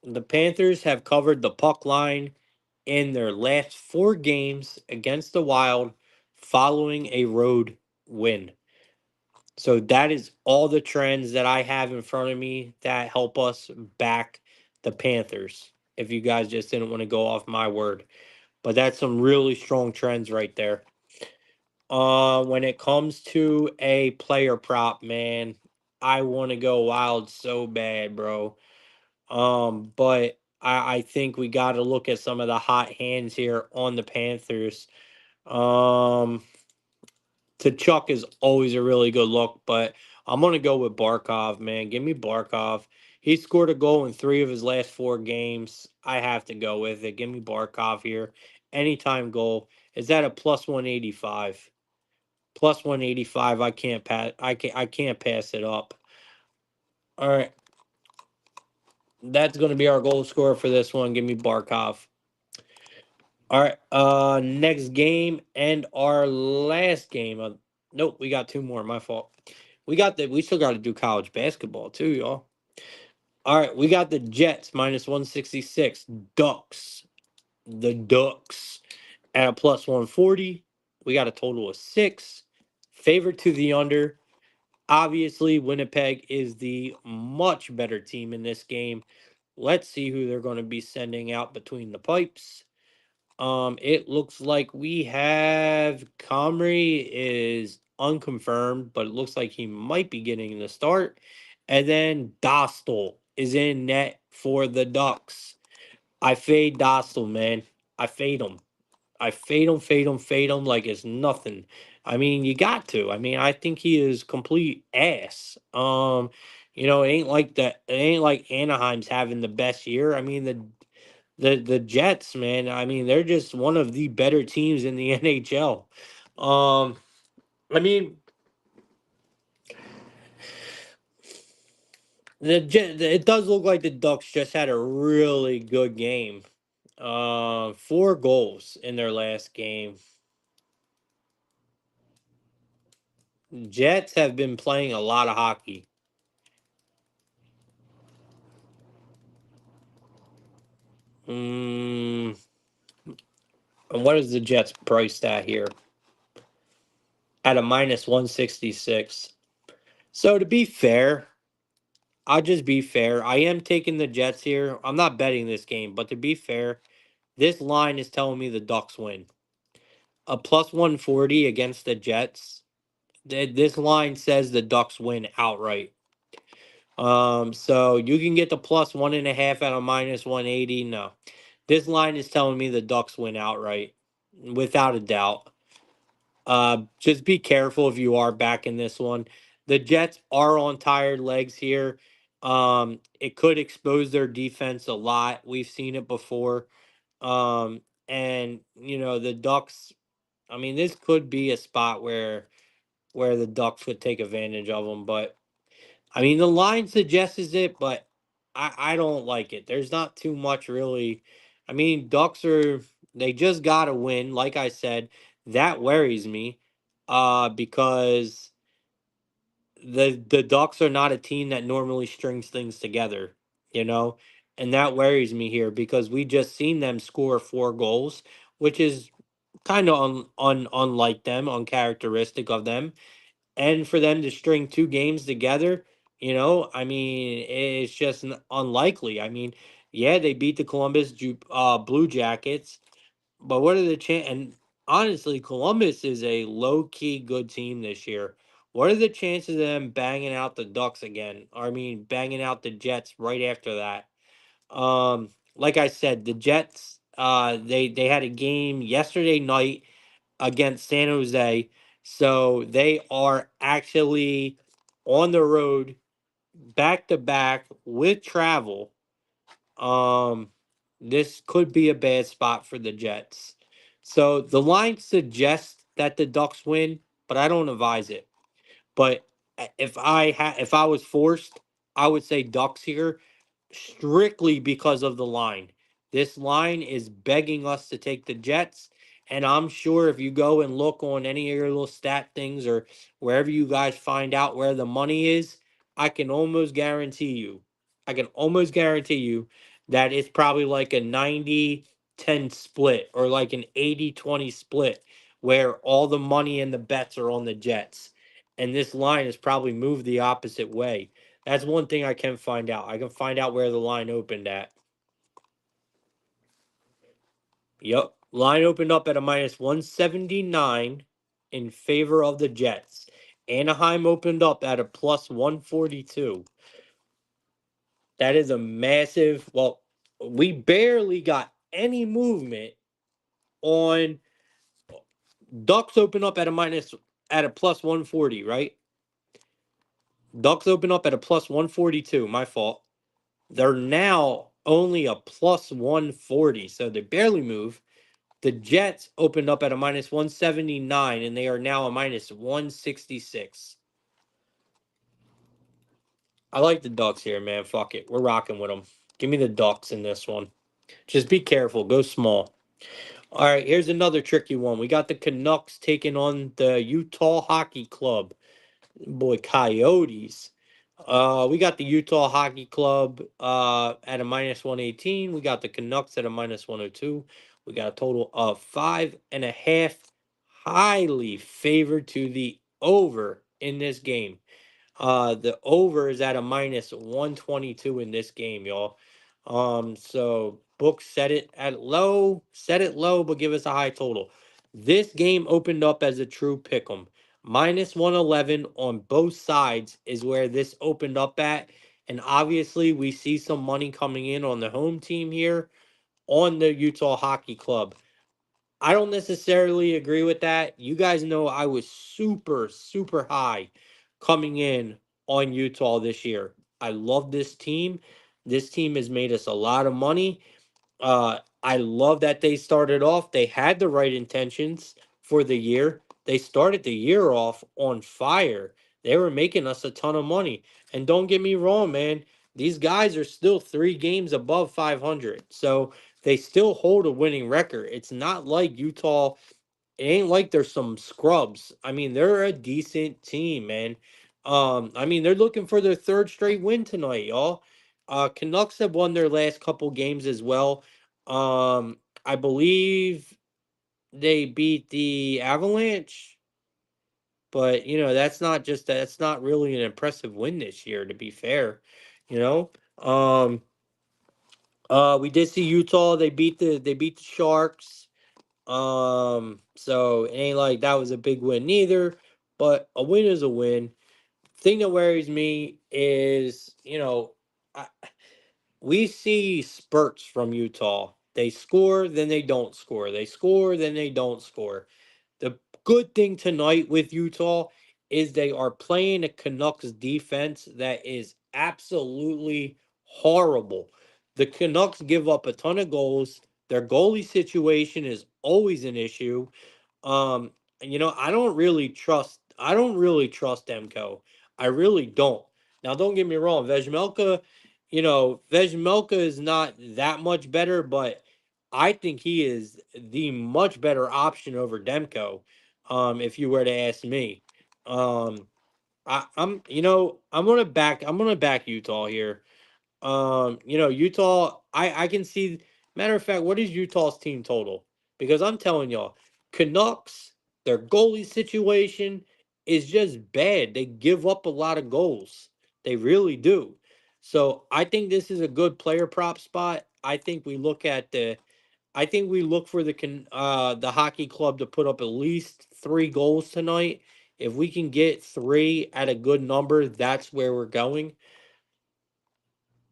The Panthers have covered the puck line in their last 4 games against the Wild following a road win. So that is all the trends that I have in front of me that help us back the Panthers. If you guys just didn't want to go off my word, but that's some really strong trends right there. When it comes to a player prop, man, I want to go Wild so bad, bro. But I think we got to look at some of the hot hands here on the Panthers. Um, Chuck is always a really good look, but I'm gonna go with Barkov, man. Give me Barkov. He scored a goal in 3 of his last 4 games. I have to go with it. Give me Barkov here. Anytime goal. Is that a plus 185? Plus 185. I can't pass. I can't pass it up. All right, that's gonna be our goal scorer for this one. Give me Barkov. All right. Next game and our last game. Nope, we got 2 more. My fault. We still got to do college basketball too, y'all. All right, we got the Jets minus 166. Ducks. The Ducks at a plus 140. We got a total of 6. Favorite to the under. Obviously, Winnipeg is the much better team in this game. Let's see who they're going to be sending out between the pipes. It looks like we have Comrie is unconfirmed, but it looks like he might be getting the start. And then Dostal is in net for the Ducks. I fade Dostal, man. I fade him. I fade him like it's nothing. I mean, you got to. I mean, I think he is complete ass. It ain't like that. It ain't like Anaheim's having the best year. I mean, the Jets, man. I mean, they're just one of the better teams in the NHL. Um, I mean, it does look like the Ducks just had a really good game. 4 goals in their last game. Jets have been playing a lot of hockey. Mm, and what is the Jets priced at here? At a minus 166. So to be fair, I'll just be fair. I am taking the Jets here. I'm not betting this game, but to be fair, this line is telling me the Ducks win. A plus 140 against the Jets. This line says the Ducks win outright. So you can get the plus 1.5 at a minus 180. No, this line is telling me the Ducks win outright, without a doubt. Just be careful if you are back in this one. The Jets are on tired legs here. It could expose their defense a lot. We've seen it before. And the Ducks. I mean, this could be a spot where the Ducks would take advantage of them, but I mean, the line suggests it, but I don't like it. There's not too much really. I mean, Ducks they just got to win. Like I said, that worries me, because the Ducks are not a team that normally strings things together, you know, and that worries me here because we just seen them score 4 goals, which is kind of unlike them, uncharacteristic of them, and for them to string 2 games together, I mean, it's just unlikely. I mean, yeah, they beat the Blue Jackets, but what are the And honestly, Columbus is a low key good team this year. What are the chances of them banging out the Ducks again? Or, I mean, banging out the Jets right after that? Like I said, the Jets, they had a game yesterday night against San Jose. So they are actually on the road back to back with travel. Um, this could be a bad spot for the Jets. So the line suggests that the Ducks win, but I don't advise it. But if I was forced, I would say Ducks here strictly because of the line. This line is begging us to take the Jets. And I'm sure if you go and look on any of your little stat things or wherever you guys find out where the money is, I can almost guarantee you, I can almost guarantee you that it's probably like a 90-10 split or like an 80-20 split where all the money and the bets are on the Jets. And this line is probably moved the opposite way. That's one thing I can find out. I can find out where the line opened at. Yep. Line opened up at a minus 179 in favor of the Jets. Anaheim opened up at a plus 142. That is a massive. Well, we barely got any movement on Ducks open up at a plus 140, right? Ducks open up at a plus 142. My fault. They're now only a plus 140, so they barely move. The Jets opened up at a minus 179, and they are now a minus 166. I like the Ducks here, man. Fuck it. We're rocking with them. Give me the Ducks in this one. Just be careful. Go small. All right, here's another tricky one. We got the Canucks taking on the Utah Hockey Club. Boy, Coyotes. We got the Utah Hockey Club at a minus 118. We got the Canucks at a minus 102. We got a total of 5.5, highly favored to the over in this game. The over is at a minus 122 in this game, y'all. So book set it low, but give us a high total. This game opened up as a true pick 'em. Minus 111 on both sides is where this opened up at. And obviously, we see some money coming in on the home team here on the Utah Hockey Club. I don't necessarily agree with that. You guys know I was super, super high coming in on Utah this year. I love this team. This team has made us a lot of money. I love that they started off. They had the right intentions for the year. They started the year off on fire. They were making us a ton of money. And don't get me wrong, man. These guys are still 3 games above 500. So they still hold a winning record. It's not like Utah, it ain't like there's some scrubs. I mean, they're a decent team, man. I mean, they're looking for their third straight win tonight, y'all. Canucks have won their last couple games as well. I believe they beat the Avalanche, but that's not really an impressive win this year, to be fair. You know, um, we did see Utah. They beat the Sharks. So it ain't like that was a big win neither. but a win is a win. Thing that worries me is, I, we see spurts from Utah. They score, then they don't score. They score, then they don't score. The good thing tonight with Utah is they are playing a Canucks defense that is absolutely horrible. The Canucks give up a ton of goals. Their goalie situation is always an issue. Um, I don't really trust Demko. I really don't. Now, don't get me wrong, Vejmelka is not that much better, but I think he is the much better option over Demko. If you were to ask me, um, I'm gonna back Utah here. Utah, I can see. Matter of fact, what is Utah's team total? Because I'm telling y'all, Canucks, their goalie situation is just bad. They give up a lot of goals. They really do. So I think this is a good player prop spot. I think we look for the hockey club to put up at least 3 goals tonight. If we can get three at a good number, that's where we're going.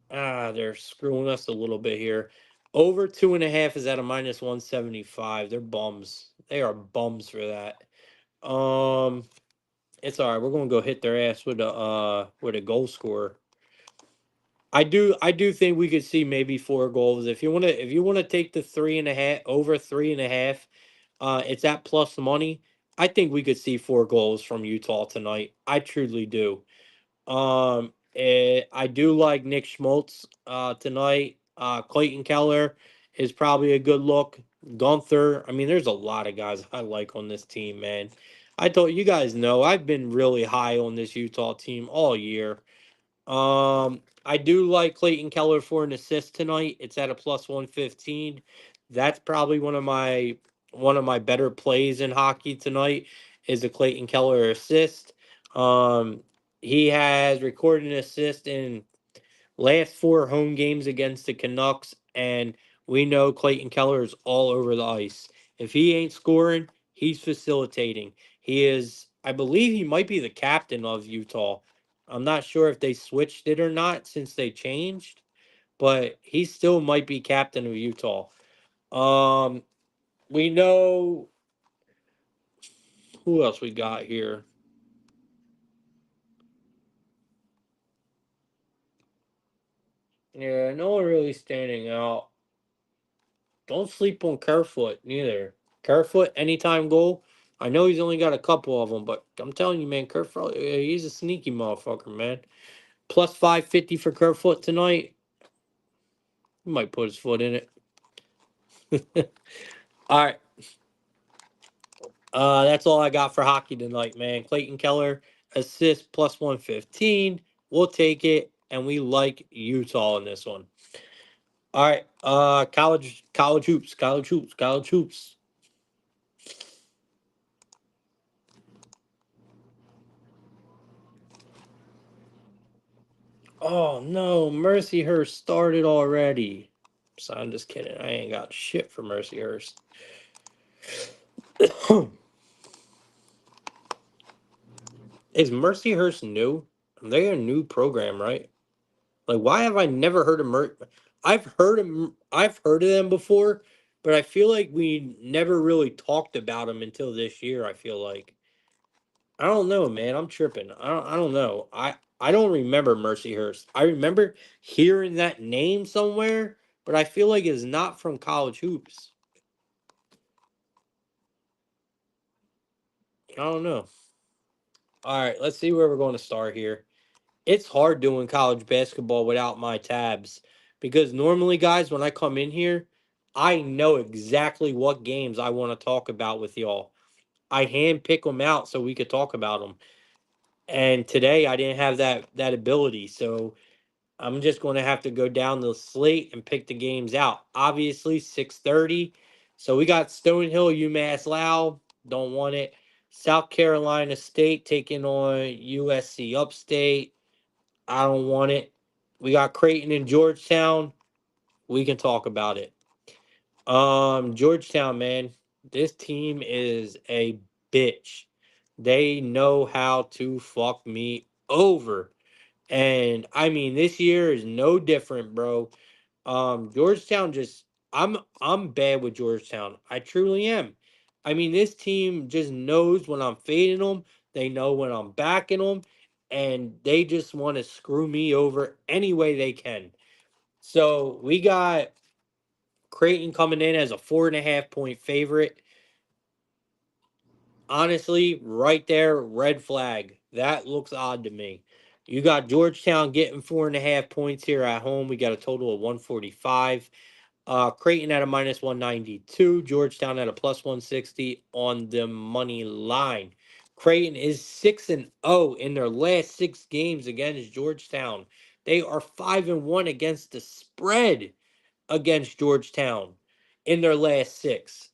They're screwing us a little bit here. Over 2.5 is at a -175. They're bums. They are bums for that. Um, it's all right. We're gonna go hit their ass with a goal scorer. I do think we could see maybe 4 goals. If you wanna take the 3.5 over 3.5, it's at plus money. I think we could see 4 goals from Utah tonight. I truly do. I do like Nick Schmaltz tonight. Clayton Keller is probably a good look. Gunther. I mean, there's a lot of guys I like on this team, man. I told you guys know I've been really high on this Utah team all year. I do like Clayton Keller for an assist tonight. It's at a plus 115. That's probably one of my better plays in hockey tonight is a Clayton Keller assist. Um, he has recorded an assist in last 4 home games against the Canucks, and we know Clayton Keller is all over the ice. If he ain't scoring, he's facilitating. He is, I believe he might be the captain of Utah. I'm not sure if they switched it or not since they changed, but he still might be captain of Utah. Um, we know who else we got here. Yeah, no one really standing out. Don't sleep on Kerfoot neither. Kerfoot, anytime goal. I know he's only got a couple of them, but I'm telling you, man, Kerfoot, he's a sneaky motherfucker, man. Plus 550 for Kerfoot tonight. He might put his foot in it. All right. That's all I got for hockey tonight, man. Clayton Keller, assist plus 115. We'll take it, and we like Utah in this one. All right. College hoops, college hoops, college hoops. Oh no, Mercyhurst started already. So I'm just kidding. I ain't got shit for Mercyhurst. Is Mercyhurst new? They're a new program, right? Like, why have I never heard of I've heard of them before, but I feel like we never really talked about them until this year. I feel like I don't know, man. I'm tripping. I don't know. I don't remember Mercyhurst. I remember hearing that name somewhere, but I feel like it's not from college hoops. I don't know. All right, let's see where we're going to start here. It's hard doing college basketball without my tabs because normally, guys, when I come in here, I know exactly what games I want to talk about with y'all. I hand pick them out so we could talk about them. And today I didn't have that ability, so I'm just going to have to go down the slate and pick the games out. Obviously, 6:30. So we got Stonehill, UMass Lowell. Don't want it. South Carolina State taking on USC Upstate. I don't want it. We got Creighton and Georgetown. We can talk about it. Georgetown, man. This team is a bitch. They know how to fuck me over. And I mean, this year is no different, bro. Georgetown just I'm bad with Georgetown. I truly am. I mean, this team just knows when I'm fading them. They know when I'm backing them, and they just want to screw me over any way they can. So we got Creighton coming in as a 4.5 point favorite. Honestly, right there, red flag. That looks odd to me. You got Georgetown getting 4.5 points here at home. We got a total of 145. Creighton at a minus 192. Georgetown at a plus 160 on the money line. Creighton is 6-0 in their last 6 games against Georgetown. They are 5-1 against the spread against Georgetown in their last 6.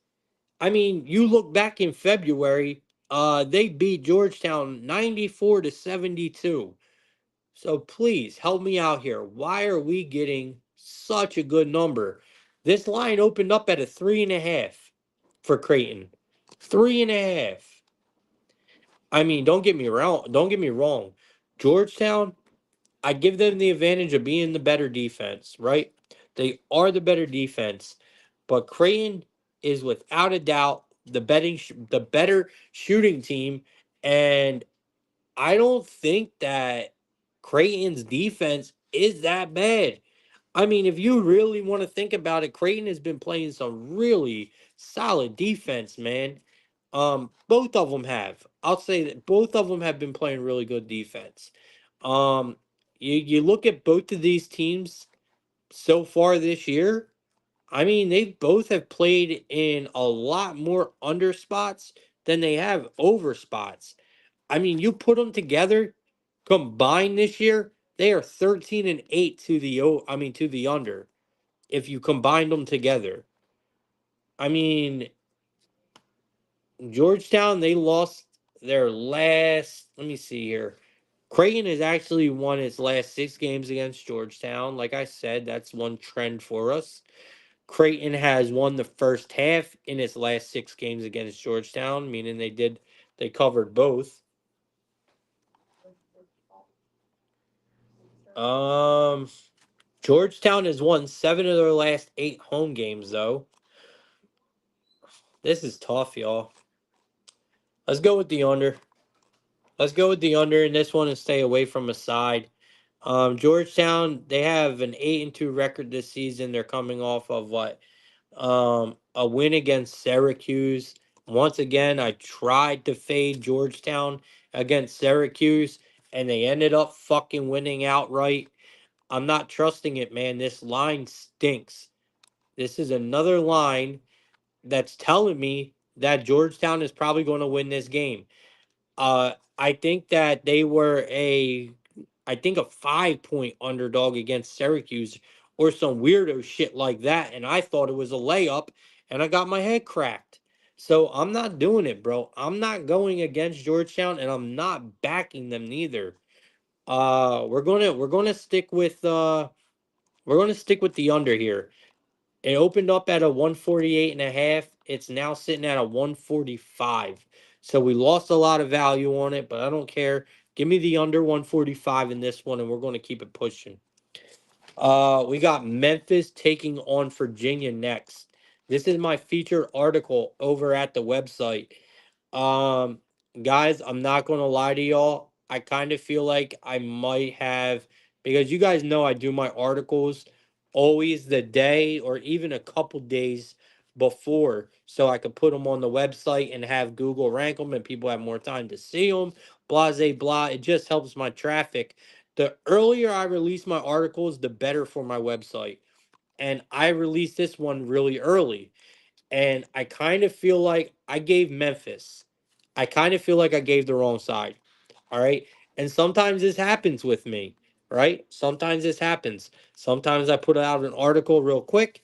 I mean, you look back in February, they beat Georgetown 94-72. So please help me out here. Why are we getting such a good number? This line opened up at a 3.5 for Creighton. 3.5. I mean, don't get me wrong. Don't get me wrong. Georgetown, I give them the advantage of being the better defense, right? They are the better defense, but Creighton is without a doubt the better shooting team, and I don't think that Creighton's defense is that bad. I mean, if you really want to think about it, Creighton has been playing some really solid defense, man. Both of them have. I'll say that both of them have been playing really good defense. Um, you look at both of these teams so far this year. I mean, they both have played in a lot more under spots than they have over spots. I mean, you put them together, combined this year, they are 13-8 to the to the under. If you combine them together, I mean, Georgetown, they lost their last. Let me see here. Creighton has actually won its last 6 games against Georgetown. Like I said, that's one trend for us. Creighton has won the first half in its last 6 games against Georgetown, meaning they covered both. Um, Georgetown has won 7 of their last 8 home games, though. This is tough, y'all. Let's go with the under. Let's go with the under in this one and stay away from a side. Georgetown, they have an 8-2 record this season. They're coming off of what? A win against Syracuse. Once again, I tried to fade Georgetown against Syracuse, and they ended up fucking winning outright. I'm not trusting it, man. This line stinks. This is another line that's telling me that Georgetown is probably going to win this game. I think that they were a 5 point underdog against Syracuse or some weirdo shit like that, and I thought it was a layup, and I got my head cracked. So I'm not doing it, bro. I'm not going against Georgetown, and I'm not backing them neither. We're gonna stick with the under here. It opened up at a 148.5. It's now sitting at a 145. So we lost a lot of value on it, but I don't care. Give me the under 145 in this one, and we're going to keep it pushing. We got Memphis taking on Virginia next. This is my featured article over at the website. Um, Guys, I'm not gonna lie to y'all. I kind of feel like I might have, because you guys know I do my articles always the day or even a couple days before, so I could put them on the website and have Google rank them and people have more time to see them. Blase blah. It just helps my traffic. The earlier I release my articles, the better for my website. And I released this one really early. And I kind of feel like I gave Memphis. I kind of feel like I gave the wrong side. All right. And sometimes this happens with me, right? Sometimes this happens. Sometimes I put out an article real quick,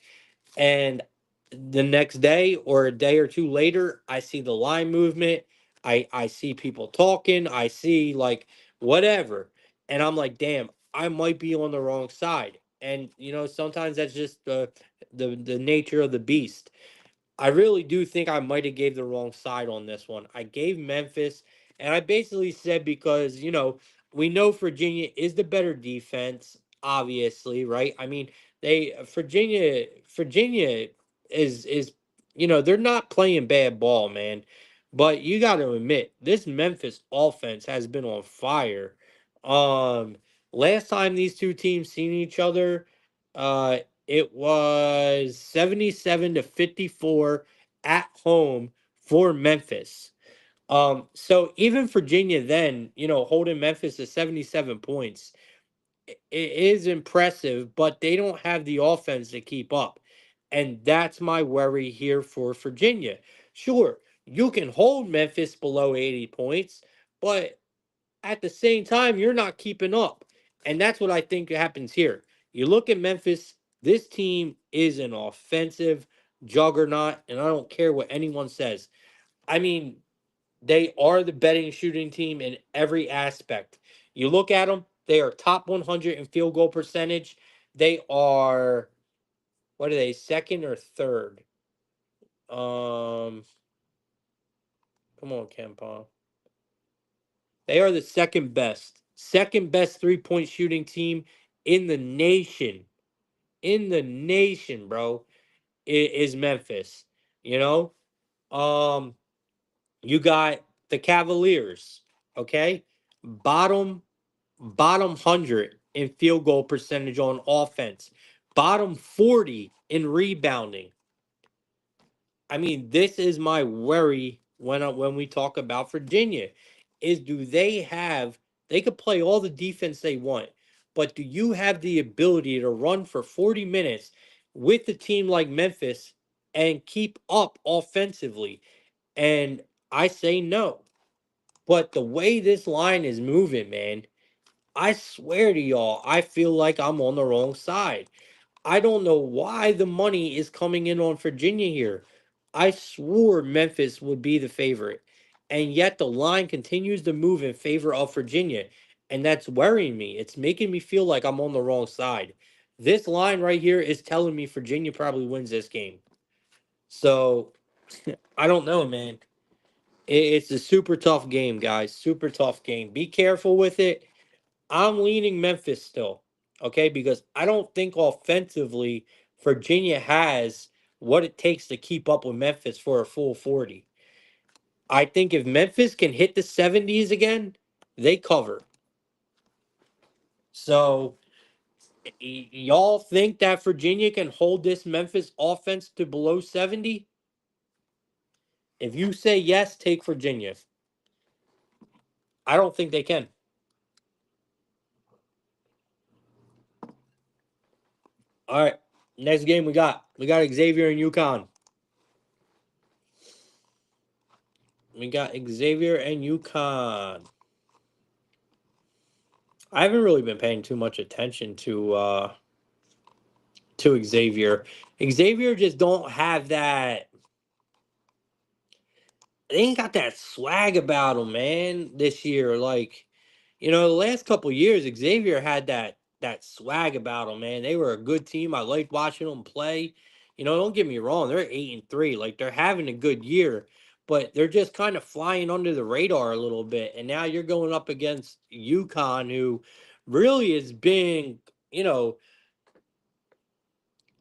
and the next day or a day or two later, I see the line movement. I see people talking. I see like whatever. And I'm like, damn, I might be on the wrong side. And sometimes that's just the nature of the beast. I really do think I might have gave the wrong side on this one. I gave Memphis, And I basically said because, we know Virginia is the better defense, obviously, right? I mean, Virginia is they're not playing bad ball, man. But you got to admit, this Memphis offense has been on fire. Um, Last time these two teams seen each other, uh, it was 77-54 at home for Memphis. So even Virginia then, holding Memphis to 77 points, it is impressive, but they don't have the offense to keep up. And that's my worry here for Virginia. Sure, you can hold Memphis below 80 points, but at the same time, you're not keeping up. And that's what I think happens here. You look at Memphis, this team is an offensive juggernaut, and I don't care what anyone says. I mean, they are the betting shooting team in every aspect. You look at them, they are top 100 in field goal percentage. They are, what are they, second or third? Come on, Kempa. They are the second best 3-point shooting team in the nation. In the nation, bro, is Memphis. You know, um, you got the Cavaliers. Okay, bottom bottom 100 in field goal percentage on offense, bottom 40 in rebounding. I mean, this is my worry when we talk about Virginia is do they could play all the defense they want, but do you have the ability to run for 40 minutes with a team like Memphis and keep up offensively? And I say no. But the way this line is moving, man, I swear to y'all, I feel like I'm on the wrong side. I don't know why the money is coming in on Virginia here. I swore Memphis would be the favorite. And yet the line continues to move in favor of Virginia. And that's worrying me. It's making me feel like I'm on the wrong side. This line right here is telling me Virginia probably wins this game. So I don't know, man. It's a super tough game, guys. Super tough game. Be careful with it. I'm leaning Memphis still, okay? Because I don't think offensively Virginia has what it takes to keep up with Memphis for a full 40. I think if Memphis can hit the 70s again, they cover. So, y'all think that Virginia can hold this Memphis offense to below 70? If you say yes, take Virginia. I don't think they can. All right. Next game we got Xavier and UConn. We got Xavier and UConn. I haven't really been paying too much attention to Xavier. Xavier just don't have that. They ain't got that swag about them, man. This year, like the last couple years, Xavier had that swag about them, man. They were a good team. I liked watching them play. Don't get me wrong, they're 8-3. Like they're having a good year, but they're just kind of flying under the radar a little bit. And now you're going up against UConn, who really has been, you know,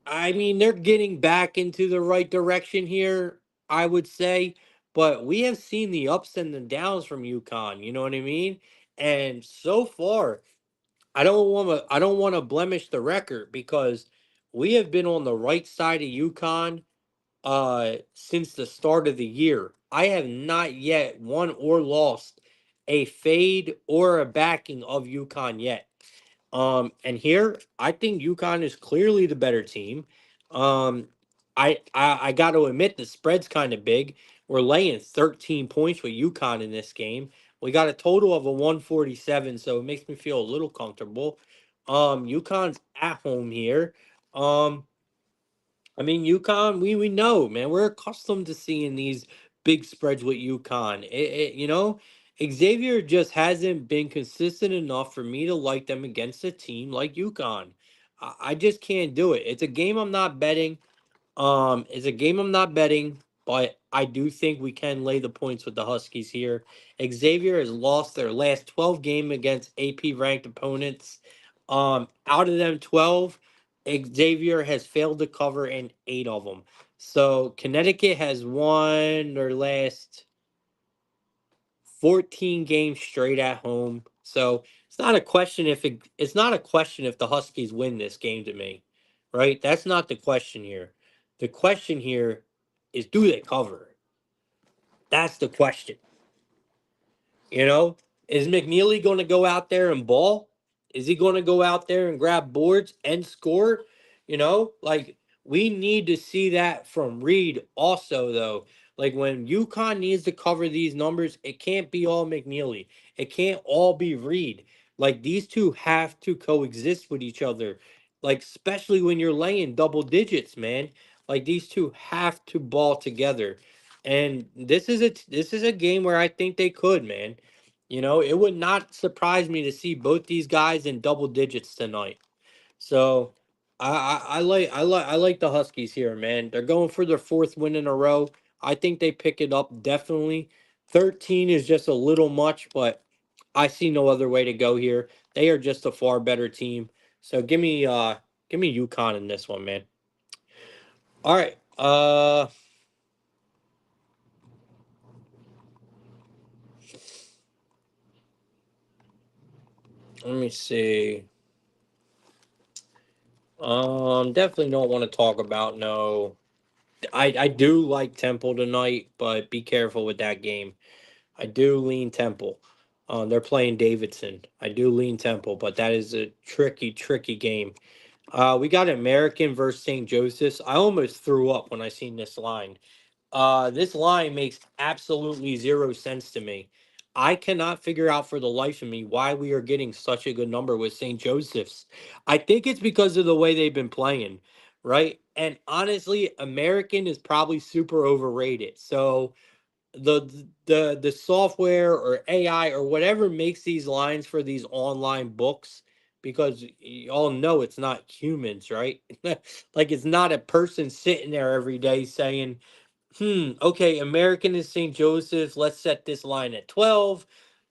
I mean, they're getting back into the right direction here, I would say. But we have seen the ups and the downs from UConn. You know what I mean? And so far, I don't want to blemish the record because we have been on the right side of UConn since the start of the year. I have not yet won or lost a fade or a backing of UConn yet. And here I think UConn is clearly the better team. Um, I got to admit the spread's kind of big. We're laying 13 points with UConn in this game. We got a total of a 147, so it makes me feel a little comfortable. UConn's at home here. Um, I mean, UConn, we know, man. We're accustomed to seeing these big spreads with UConn. Xavier just hasn't been consistent enough for me to like them against a team like UConn. I just can't do it. It's a game I'm not betting. It's a game I'm not betting, but I do think we can lay the points with the Huskies here. Xavier has lost their last 12 game against AP ranked opponents. Out of them 12, Xavier has failed to cover in 8 of them. So Connecticut has won their last 14 games straight at home. So it's not a question it's not a question if the Huskies win this game to me, right? That's not the question here. The question here is, do they cover? That's the question. You know, is McNeely going to go out there and ball? Is he going to go out there and grab boards and score? Like we need to see that from Reed also, though. Like when UConn needs to cover these numbers, it can't be all McNeely. It can't all be Reed. Like these two have to coexist with each other. Like especially when you're laying double digits, man. Like these two have to ball together. And this is a game where I think they could, man. It would not surprise me to see both these guys in double digits tonight. So I like the Huskies here, man. They're going for their fourth win in a row. I think they pick it up definitely. 13 is just a little much, but I see no other way to go here. They are just a far better team. So give me UConn in this one, man. All right. Let me see. Definitely don't want to talk about no. I do like Temple tonight, but be careful with that game. I do lean Temple. They're playing Davidson. I do lean Temple, but that is a tricky, tricky game. We got American versus St. Joseph's. I almost threw up when I seen this line. This line makes absolutely zero sense to me. I cannot figure out for the life of me why we are getting such a good number with St. Joseph's. I think it's because of the way they've been playing, right? And honestly, American is probably super overrated. So the software or AI or whatever makes these lines for these online books, because you all know it's not humans, right? Like it's not a person sitting there every day saying, okay, American is St. Joseph's. Let's set this line at 12,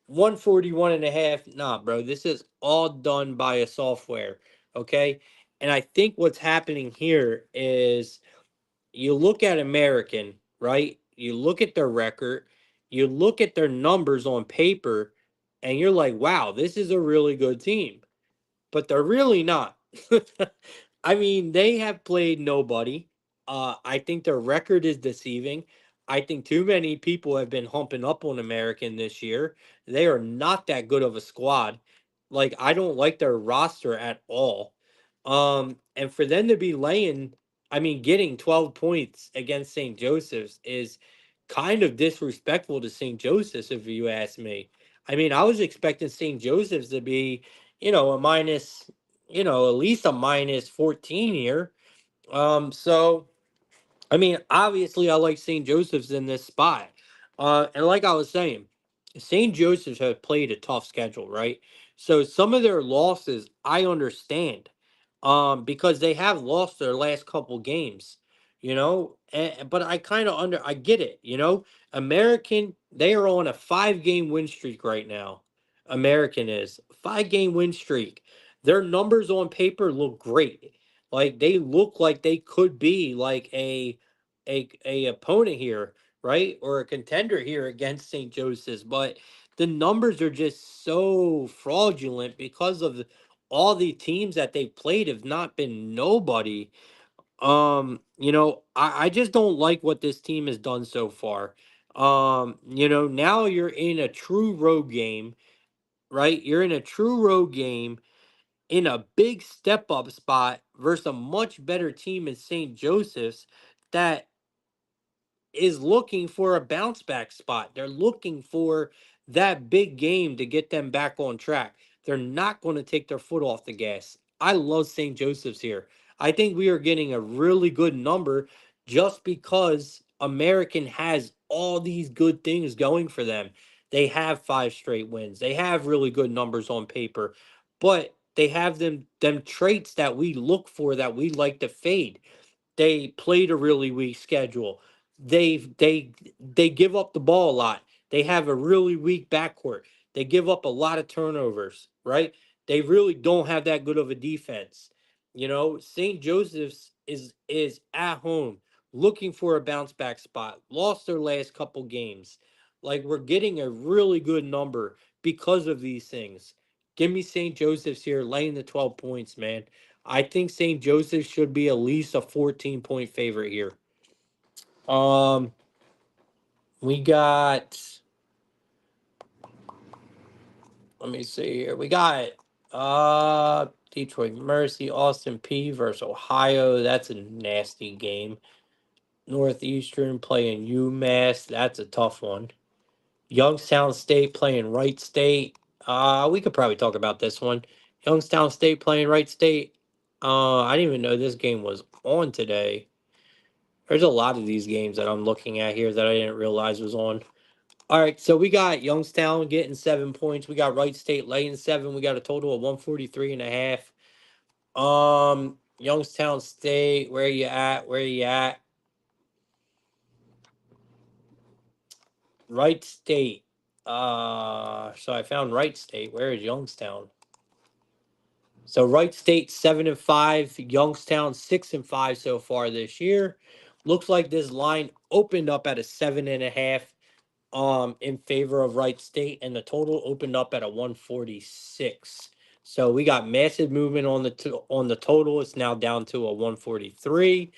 141 and a half. Nah, bro, this is all done by a software. Okay. And I think what's happening here is you look at American, right? You look at their record, you look at their numbers on paper, and you're like, wow, this is a really good team, but they're really not. I mean, they have played nobody. I think their record is deceiving. I think too many people have been humping up on American this year. They are not that good of a squad. Like, I don't like their roster at all. And for them to be getting 12 points against St. Joseph's is kind of disrespectful to St. Joseph's, if you ask me. I mean, I was expecting St. Joseph's to be, a minus, at least a minus 14 here. So obviously I like St. Joseph's in this spot. And like I was saying, St. Joseph's have played a tough schedule, right? So some of their losses I understand. Because they have lost their last couple games, but I get it. American, they are on a 5 game win streak right now. American is 5 game win streak. Their numbers on paper look great. Like they look like they could be like a opponent here, right? Or a contender here against St. Joseph's, but the numbers are just so fraudulent because of all the teams that they played have not been nobody. I just don't like what this team has done so far. Now you're in a true road game, right? You're in a true road game in a big step up spot versus a much better team in St. Joseph's that is looking for a bounce back spot. They're looking for that big game to get them back on track. They're not going to take their foot off the gas. I love St. Joseph's here. I think we are getting a really good number just because American has all these good things going for them. They have 5 straight wins. They have really good numbers on paper, but they have them traits that we look for that we like to fade. They played a really weak schedule. they give up the ball a lot. They have a really weak backcourt. They give up a lot of turnovers, right? They really don't have that good of a defense. St. Joseph's is at home looking for a bounce back spot. Lost their last couple games. Like, we're getting a really good number because of these things. Give me St. Joseph's here, laying the 12 points, man. I think St. Joseph's should be at least a 14-point favorite here. Um, we got, let me see here. We got Detroit Mercy, Austin P versus Ohio. That's a nasty game. Northeastern playing UMass. That's a tough one. Youngstown State playing Wright State. We could probably talk about this one. Youngstown State playing Wright State. I didn't even know this game was on today. There's a lot of these games that I'm looking at here that I didn't realize was on. All right, so we got Youngstown getting 7 points. We got Wright State laying 7. We got a total of 143.5. Youngstown State, where you at? Where you at? Wright State. So I found Wright State. Where is Youngstown? So Wright State 7-5, Youngstown 6-5 so far this year. Looks like this line opened up at a 7.5. In favor of Wright State, and the total opened up at a 146. So we got massive movement on the total. It's now down to a 143.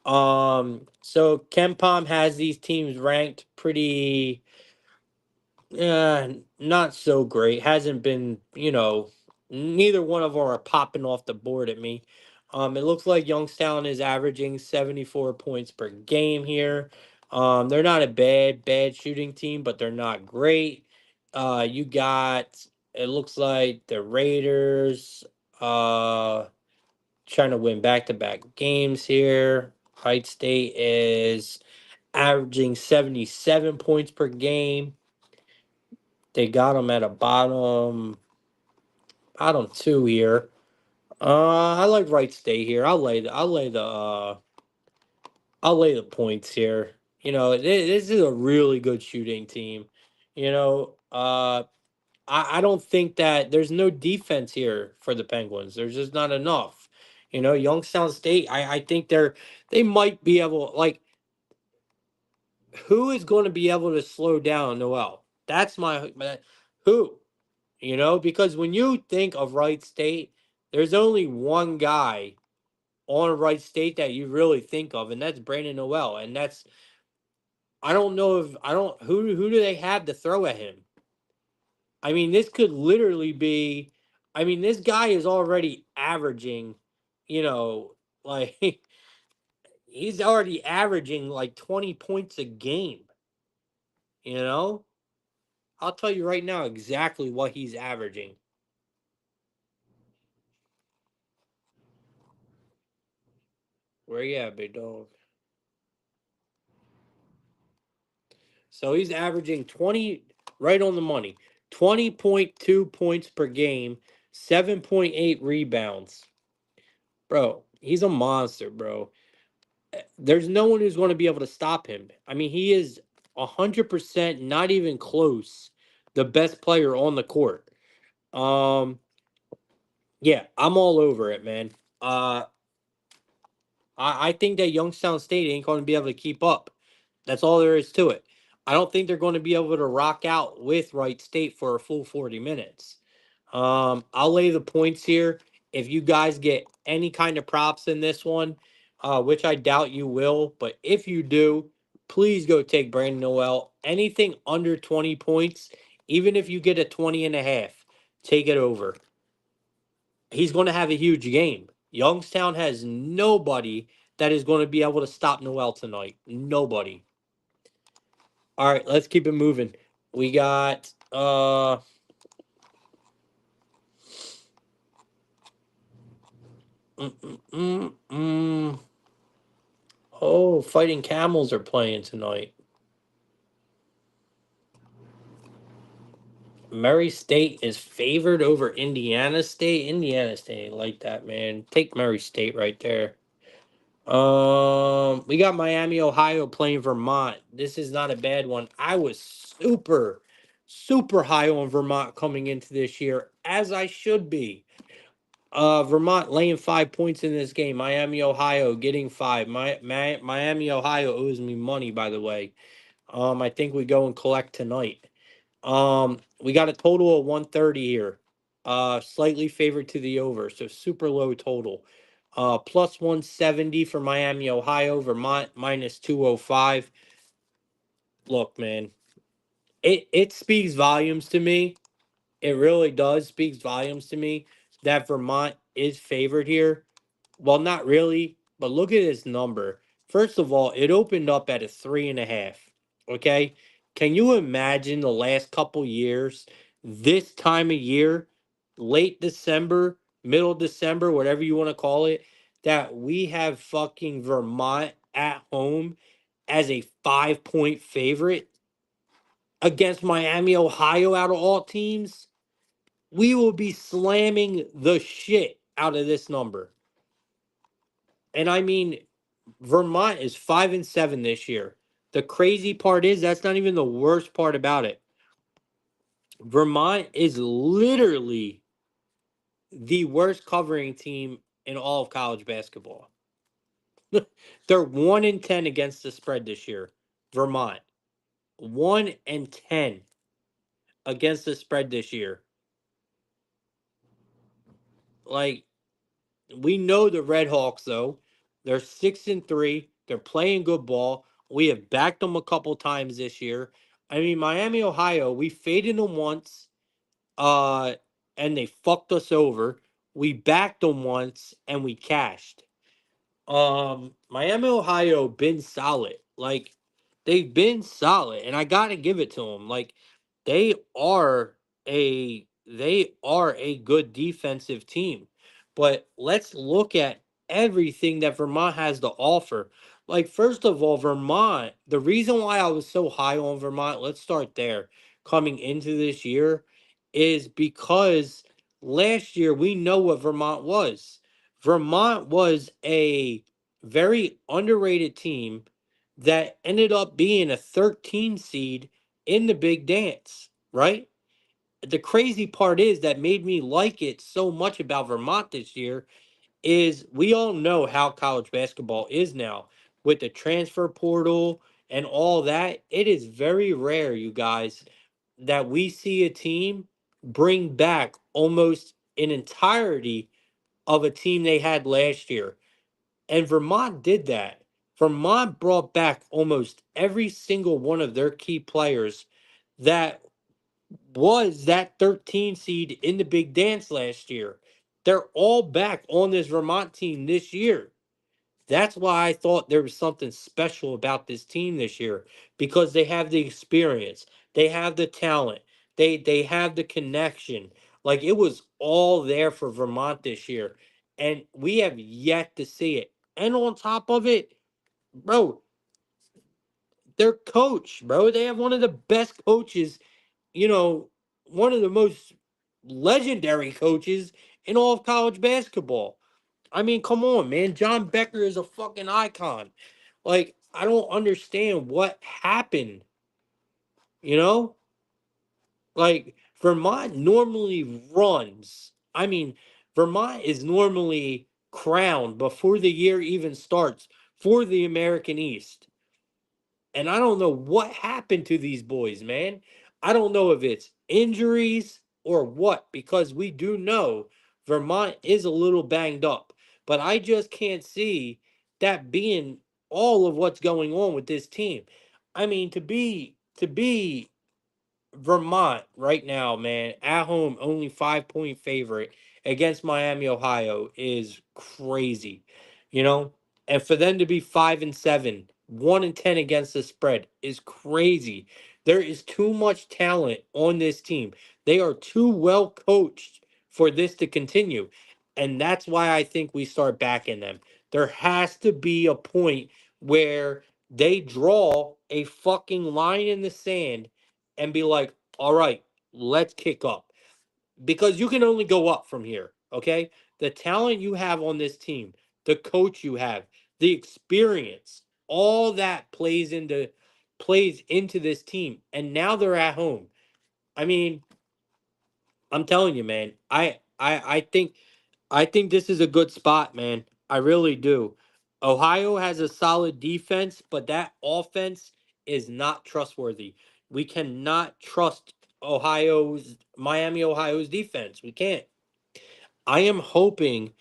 So KenPom has these teams ranked pretty not so great. Hasn't been, neither one of them are popping off the board at me. It looks like Youngstown is averaging 74 points per game here. They're not a bad shooting team, but they're not great. You got, it looks like the Raiders trying to win back-to-back games here. Wright State is averaging 77 points per game. They got them at a bottom two here. I like Wright State here. I'll lay the points here. This is a really good shooting team. I don't think that there's no defense here for the Penguins. There's just not enough. Youngstown State, I think they might be able, like, who is going to be able to slow down Noel? That's who? Because when you think of Wright State, there's only one guy on Wright State that you really think of, and that's Brandon Noel. And I don't know if I don't who do they have to throw at him? I mean, this could literally be. I mean, this guy is already averaging, you know, like he's already averaging like 20 points a game. You know, I'll tell you right now exactly what he's averaging. Where you at, big dog? So he's averaging 20, right on the money, 20.2 points per game, 7.8 rebounds. Bro, he's a monster, bro. There's no one who's going to be able to stop him. I mean, he is 100%, not even close, the best player on the court. Um, yeah, I'm all over it, man. Uh, I think that Youngstown State ain't going to be able to keep up. That's all there is to it. I don't think they're going to be able to rock out with Wright State for a full 40 minutes. I'll lay the points here. If you guys get any kind of props in this one, which I doubt you will, but if you do, please go take Brandon Noel. Anything under 20 points, even if you get a 20.5, take it over. He's going to have a huge game. Youngstown has nobody that is going to be able to stop Noel tonight. Nobody. All right, let's keep it moving. We got mm, mm, mm, mm. Oh, Fighting Camels are playing tonight. Murray State is favored over Indiana State. Indiana State ain't like that, man. Take Murray State right there. We got Miami, Ohio playing Vermont. This is not a bad one. I was super high on Vermont coming into this year, as I should be. Vermont laying 5 points in this game. Miami, Ohio getting five. Miami, Ohio owes me money, by the way. I think we go and collect tonight. We got a total of 130 here. Slightly favored to the over, so super low total. Plus 170 for Miami, Ohio. Vermont minus 205. Look, man, it speaks volumes to me. It really does speaks volumes to me that Vermont is favored here. Well, not really, but look at this number. First of all, it opened up at a 3.5. Okay. Can you imagine the last couple years, this time of year, late December, middle December, whatever you want to call it, that we have fucking Vermont at home as a 5 point favorite against Miami, Ohio, out of all teams? We will be slamming the shit out of this number. And I mean, Vermont is 5-7 this year. The crazy part is that's not even the worst part about it. Vermont is literally the worst covering team in all of college basketball. They're 1-10 against the spread this year. Vermont 1-10 against the spread this year. Like, we know the Red Hawks, though. They're 6-3. They're playing good ball. We have backed them a couple times this year. I mean, Miami, Ohio, we faded them once, uh, and they fucked us over. We backed them once and we cashed. Miami, Ohio, been solid. Like, they've been solid, and I gotta give it to them. Like, they are they are a good defensive team. But let's look at everything that Vermont has to offer. Like, first of all, Vermont, the reason why I was so high on Vermont, let's start there, coming into this year, is because last year we know what Vermont was. Vermont was a very underrated team that ended up being a 13 seed in the big dance, right? The crazy part is that made me like it so much about Vermont this year is we all know how college basketball is now with the transfer portal and all that. It is very rare, you guys, that we see a team bring back almost an entirety of a team they had last year. And Vermont did that. Vermont brought back almost every single one of their key players that was that 13 seed in the big dance last year. They're all back on this Vermont team this year. That's why I thought there was something special about this team this year because they have the experience, they have the talent, they have the connection. Like, it was all there for Vermont this year, and we have yet to see it. And on top of it, bro, their coach, bro, they have one of the best coaches, you know, one of the most legendary coaches in all of college basketball. I mean, come on, man. John Becker is a fucking icon. Like, I don't understand what happened, you know? Like, Vermont normally runs. I mean, Vermont is normally crowned before the year even starts for the American East. And I don't know what happened to these boys, man. I don't know if it's injuries or what, because we do know Vermont is a little banged up. But I just can't see that being all of what's going on with this team. I mean, to be Vermont right now, man, at home, only 5 point favorite against Miami, Ohio is crazy, you know? And for them to be 5-7, 1-10 against the spread is crazy. There is too much talent on this team. They are too well coached for this to continue. And that's why I think we start backing them. There has to be a point where they draw a fucking line in the sand and be like, all right, let's kick up. Because you can only go up from here, okay? The talent you have on this team, the coach you have, the experience, all that plays into this team. And now they're at home. I mean, I'm telling you, man. I think this is a good spot, man. I really do. Ohio has a solid defense, but that offense is not trustworthy. We cannot trust Ohio's defense. We can't. I am hoping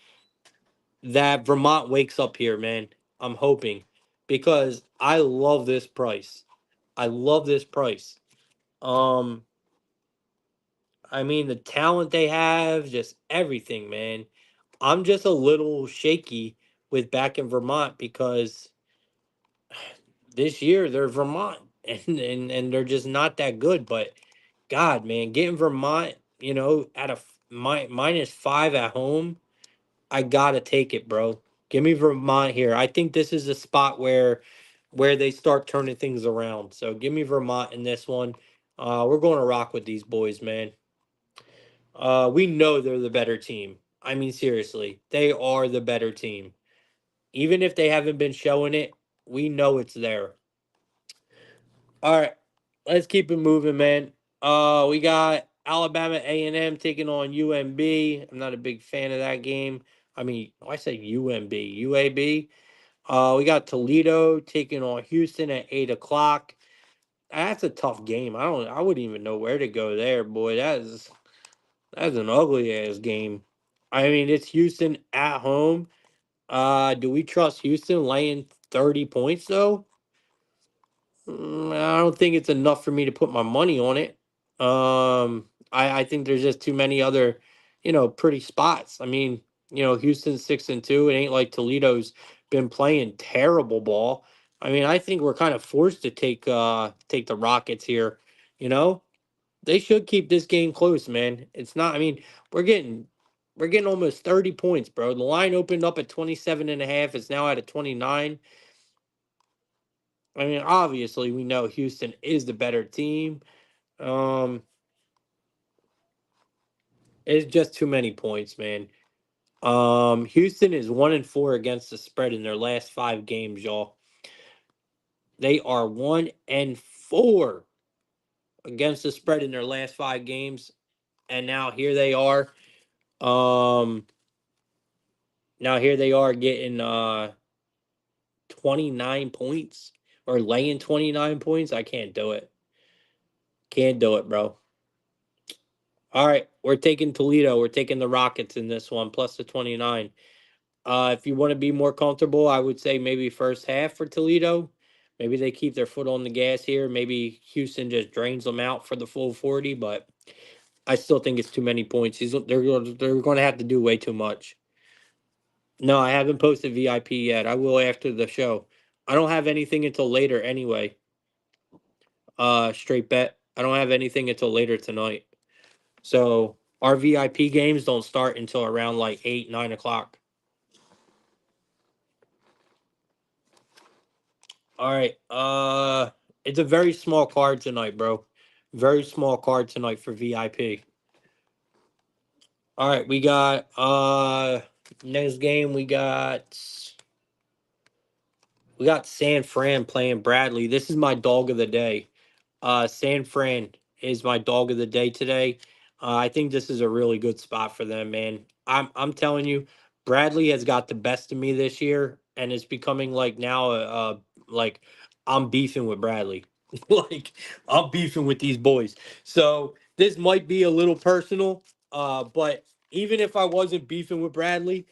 that Vermont wakes up here, man. I'm hoping because I love this price. I love this price. Um, I mean the talent they have, just everything, man. I'm just a little shaky with back in Vermont because this year they're Vermont and they're just not that good. But God, man, getting Vermont, at -5 at home, I gotta take it, bro. Give me Vermont here. I think this is a spot where they start turning things around. So give me Vermont in this one. We're going to rock with these boys, man. We know they're the better team. I mean, seriously, they are the better team. Even if they haven't been showing it, we know it's there. All right, let's keep it moving, man. We got Alabama A&M taking on UMB. I'm not a big fan of that game. I mean, I say UMB, UAB. We got Toledo taking on Houston at 8 o'clock. That's a tough game. I wouldn't even know where to go there, boy. That's an ugly ass game. I mean, it's Houston at home. Do we trust Houston laying 30 points though? I don't think it's enough for me to put my money on it. I think there's just too many other, pretty spots. I mean, Houston's 6-2. It ain't like Toledo's been playing terrible ball. I mean, I think we're kind of forced to take the Rockets here. You know, they should keep this game close, man. It's not. I mean, we're getting we're getting almost 30 points, bro. The line opened up at 27.5. It's now at a 29. I mean, obviously, we know Houston is the better team. Um, it's just too many points, man. Houston is 1-4 against the spread in their last 5 games, y'all. They are 1-4 against the spread in their last 5 games, and Um, now here they are getting 29 points or laying 29 points. I can't do it. Can't do it, bro. All right, we're taking Toledo. We're taking the Rockets in this one, plus the 29. If you want to be more comfortable, I would say maybe first half for Toledo. Maybe they keep their foot on the gas here. Maybe Houston just drains them out for the full 40, but I still think it's too many points. They're going to have to do way too much. No, I haven't posted VIP yet. I will after the show. I don't have anything until later anyway. Straight bet. I don't have anything until later tonight. So our VIP games don't start until around like 8, 9 o'clock. All right. It's a very small card tonight, bro. Very small card tonight for VIP. All right, we got next game we got San Fran playing Bradley. This is my dog of the day. San Fran is my dog of the day today. I think this is a really good spot for them, man. I'm telling you, Bradley has got the best of me this year, and it's becoming like now, like I'm beefing with Bradley, like I'm beefing with these boys. So this might be a little personal, but even if I wasn't beefing with Bradley,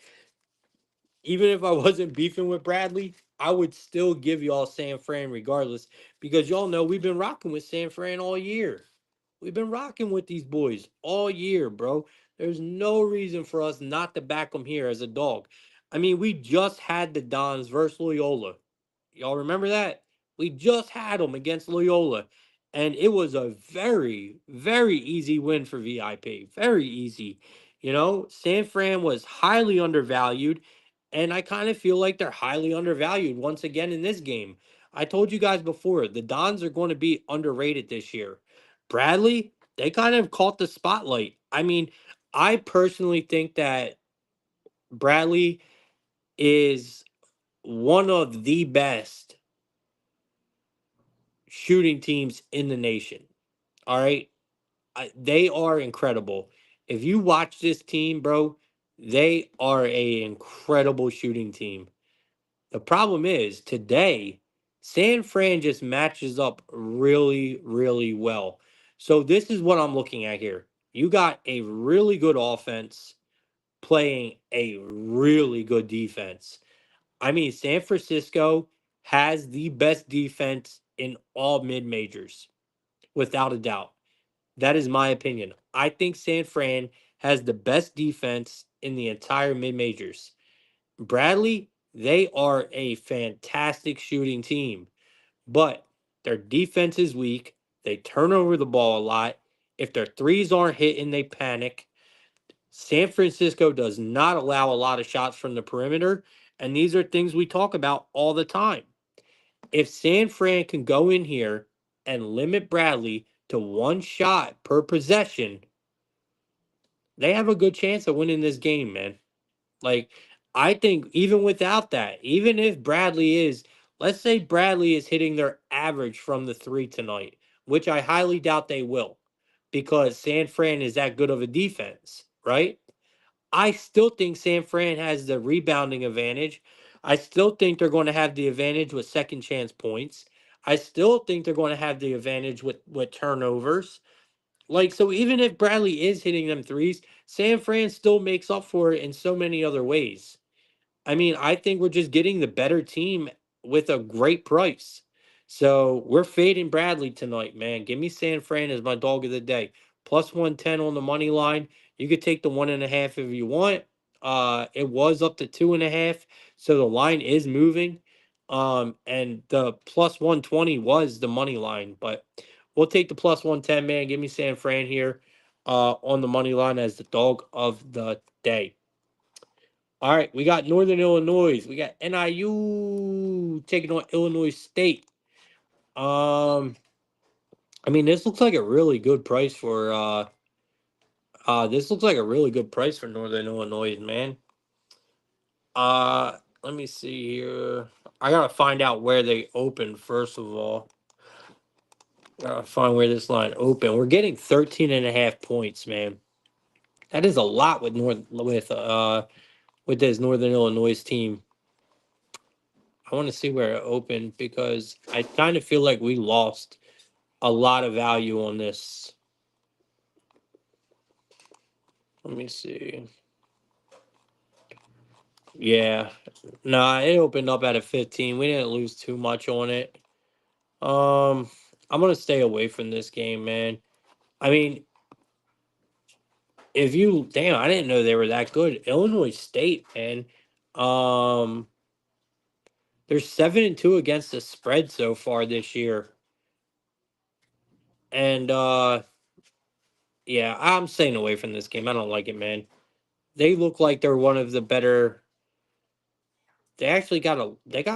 even if I wasn't beefing with Bradley, I would still give y'all San Fran regardless because y'all know we've been rocking with San Fran all year. We've been rocking with these boys all year, bro. There's no reason for us not to back them here as a dog. I mean, we just had the Dons versus Loyola. Y'all remember that? We just had them against Loyola, and it was a very, very easy win for VIP. Very easy. San Fran was highly undervalued, and I kind of feel like they're highly undervalued once again in this game. I told you guys before, the Dons are going to be underrated this year. Bradley, they kind of caught the spotlight. I mean, I personally think that Bradley is one of the best shooting teams in the nation. All right. They are incredible. If you watch this team, bro, they are a incredible shooting team. The problem is today, San Fran just matches up really, really well. So this is what I'm looking at here. You got a really good offense playing a really good defense. I mean, San Francisco has the best defense in all mid majors, without a doubt. That is my opinion. I think San Fran has the best defense in the entire mid majors. Bradley, they are a fantastic shooting team, but their defense is weak. They turn over the ball a lot. If their threes aren't hitting, they panic. San Francisco does not allow a lot of shots from the perimeter, and these are things we talk about all the time. If San Fran can go in here and limit Bradley to one shot per possession, they have a good chance of winning this game, man. Like, I think even without that, even if Bradley is, let's say Bradley is hitting their average from the three tonight, which I highly doubt they will, because San Fran is that good of a defense, right? I still think San Fran has the rebounding advantage. I still think they're going to have the advantage with second chance points. I still think they're going to have the advantage with turnovers. Like, so even if Bradley is hitting them threes, San Fran still makes up for it in so many other ways. I mean, I think we're just getting the better team with a great price. So we're fading Bradley tonight, man. Give me San Fran as my dog of the day. Plus 110 on the money line. You could take the 1.5 if you want. It was up to 2.5. So the line is moving. And the plus 120 was the money line, but we'll take the plus 110, man. Give me San Fran here on the money line as the dog of the day. All right, we got Northern Illinois. We got NIU taking on Illinois State. Um, I mean, this looks like a really good price for this looks like a really good price for Northern Illinois, man. Let me see here. I gotta find out where they open first of all. Gotta find where this line open. We're getting 13.5 points, man. That is a lot with this Northern Illinois team. I want to see where it opened because I kind of feel like we lost a lot of value on this. Let me see. Yeah. Nah, it opened up at a 15. We didn't lose too much on it. I'm gonna stay away from this game, man. I mean, if you damn, I didn't know they were that good. Illinois State, man. Um, they're 7-2 against the spread so far this year. And yeah, I'm staying away from this game. I don't like it, man. They look like they're one of the better. They actually got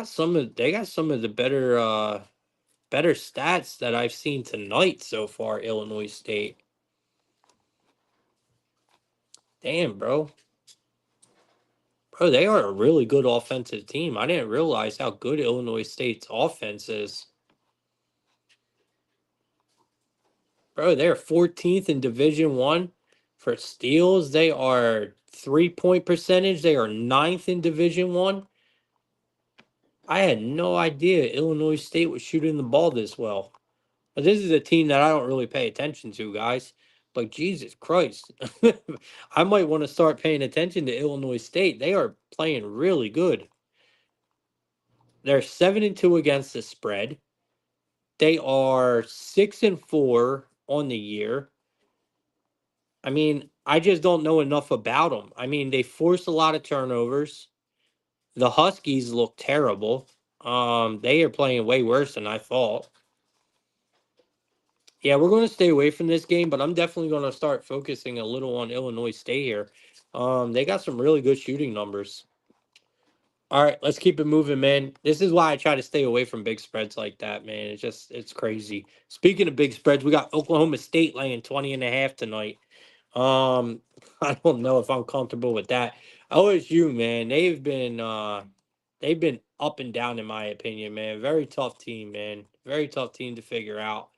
some of the better stats that I've seen tonight so far, Illinois State. Damn, bro. Bro, they are a really good offensive team. I didn't realize how good Illinois State's offense is. Bro, they're 14th in Division One for steals. They are 3-point percentage. They are 9th in Division One. I had no idea Illinois State was shooting the ball this well. But this is a team that I don't really pay attention to, guys. But Jesus Christ, I might want to start paying attention to Illinois State. They are playing really good. They're 7-2 against the spread. They are 6-4 on the year. I mean, I just don't know enough about them. I mean, they force a lot of turnovers. The Huskies look terrible. They are playing way worse than I thought. Yeah, we're going to stay away from this game, but I'm definitely going to start focusing a little on Illinois State here. They got some really good shooting numbers. All right, let's keep it moving, man. This is why I try to stay away from big spreads like that, man. It's crazy. Speaking of big spreads, we got Oklahoma State laying 20.5 tonight. I don't know if I'm comfortable with that. OSU, man, they've been they've been up and down in my opinion, man. Very tough team, man. Very tough team to figure out.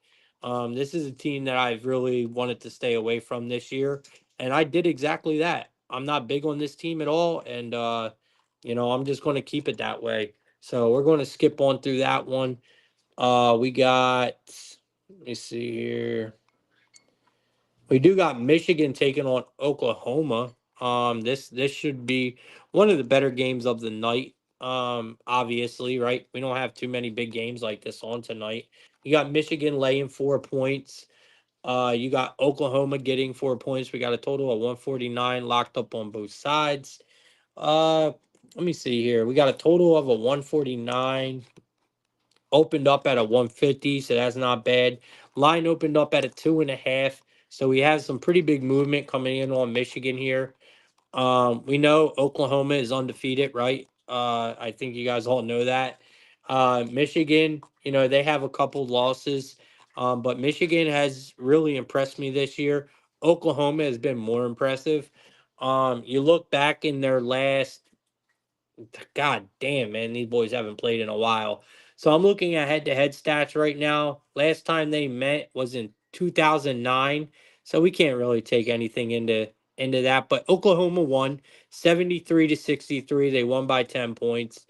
This is a team that I've really wanted to stay away from this year, and I did exactly that. I'm not big on this team at all, and I'm just going to keep it that way. So we're going to skip on through that one. We got. Let me see here. We do got Michigan taking on Oklahoma. This should be one of the better games of the night. Obviously, right? We don't have too many big games like this on tonight. You got Michigan laying 4 points. You got Oklahoma getting 4 points. We got a total of 149 locked up on both sides. Uh, Let me see here. We got a total of a 149 opened up at a 150, so that's not bad. Line opened up at a 2.5, so we have some pretty big movement coming in on Michigan here. We know Oklahoma is undefeated, right? I think you guys all know that. Michigan, they have a couple losses, but Michigan has really impressed me this year. Oklahoma has been more impressive. You look back in their last God damn, man, these boys haven't played in a while. So I'm looking at head-to-head stats right now. Last time they met was in 2009, so we can't really take anything into that. But Oklahoma won 73-63. They won by 10 points.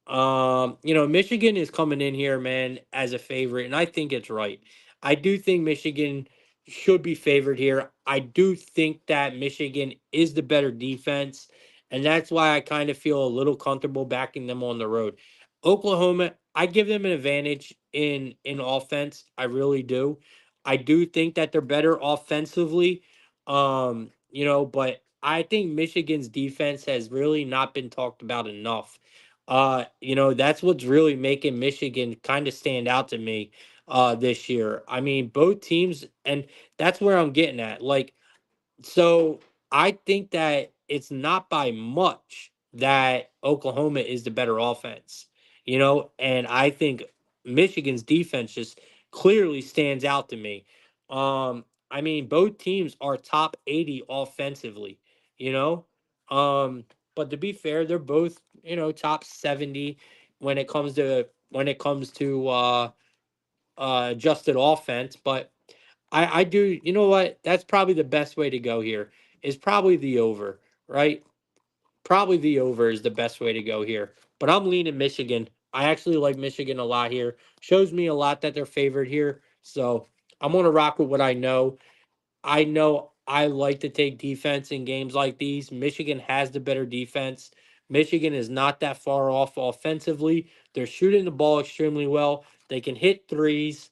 Michigan is coming in here, man, as a favorite, and I think it's right. I do think Michigan should be favored here. I do think that Michigan is the better defense. And that's why I kind of feel a little comfortable backing them on the road. Oklahoma, I give them an advantage in offense. I really do. I do think that they're better offensively. But I think Michigan's defense has really not been talked about enough. That's what's really making Michigan kind of stand out to me this year. I mean, both teams, and that's where I'm getting at. So I think that it's not by much that Oklahoma is the better offense, and I think Michigan's defense just clearly stands out to me. I mean, both teams are top 80 offensively, you know, um, but to be fair, they're both, top 70 when it comes to adjusted offense, but I do. You know what? That's probably the best way to go here. Is probably the over, right? Probably the over is the best way to go here. But I'm leaning Michigan. I actually like Michigan a lot here. Shows me a lot that they're favored here. So I'm gonna rock with what I know. I know I like to take defense in games like these. Michigan has the better defense. Michigan is not that far off offensively. They're shooting the ball extremely well. They can hit threes.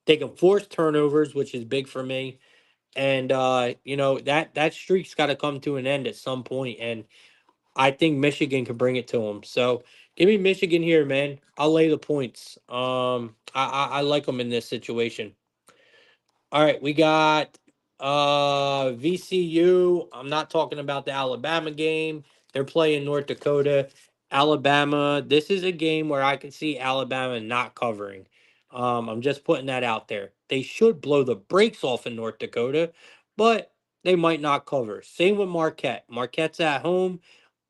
They can force turnovers, which is big for me. And that streak's got to come to an end at some point, and I think Michigan could bring it to them. So give me Michigan here, man. I'll lay the points. I like them in this situation. All right, we got VCU. I'm not talking about the Alabama game. They're playing North Dakota. Alabama. This is a game where I can see Alabama not covering. I'm just putting that out there. They should blow the brakes off in North Dakota, but they might not cover. Same with Marquette. Marquette's at home.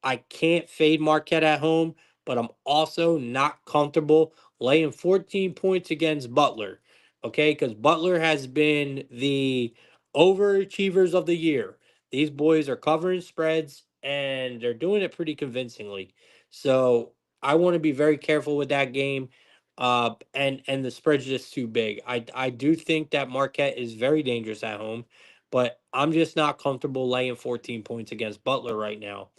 I can't fade Marquette at home, but I'm also not comfortable laying 14 points against Butler. Okay, because Butler has been the overachievers of the year. These boys are covering spreads and they're doing it pretty convincingly. So I want to be very careful with that game. And the spread's just too big. I do think that Marquette is very dangerous at home, but I'm just not comfortable laying 14 points against Butler right now.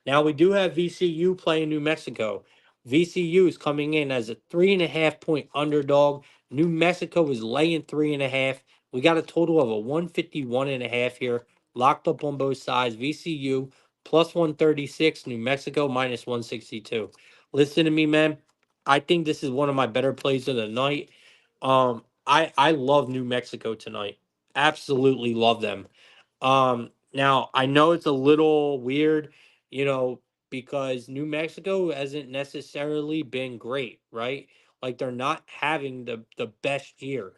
Now we do have VCU playing New Mexico. VCU is coming in as a 3.5 point underdog. New Mexico is laying 3.5. We got a total of a 151.5 here, locked up on both sides. VCU plus 136, New Mexico minus 162. Listen to me, man. I think this is one of my better plays of the night. I love New Mexico tonight. Absolutely love them. Now I know it's a little weird, you know, because New Mexico hasn't necessarily been great, right? Like they're not having the best year.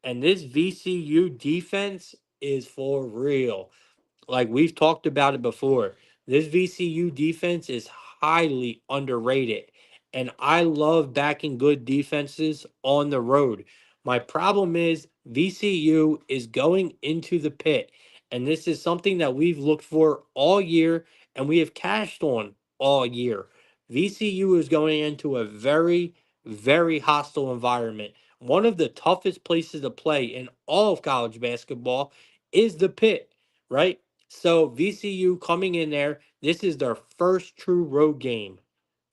And this VCU defense is for real. Like we've talked about it before. This VCU defense is highly underrated. And I love backing good defenses on the road. My problem is VCU is going into the pit. And this is something that we've looked for all year and we have cashed on all year. VCU is going into a very, very hostile environment. One of the toughest places to play in all of college basketball is the pit, right? So VCU coming in there, this is their first true road game.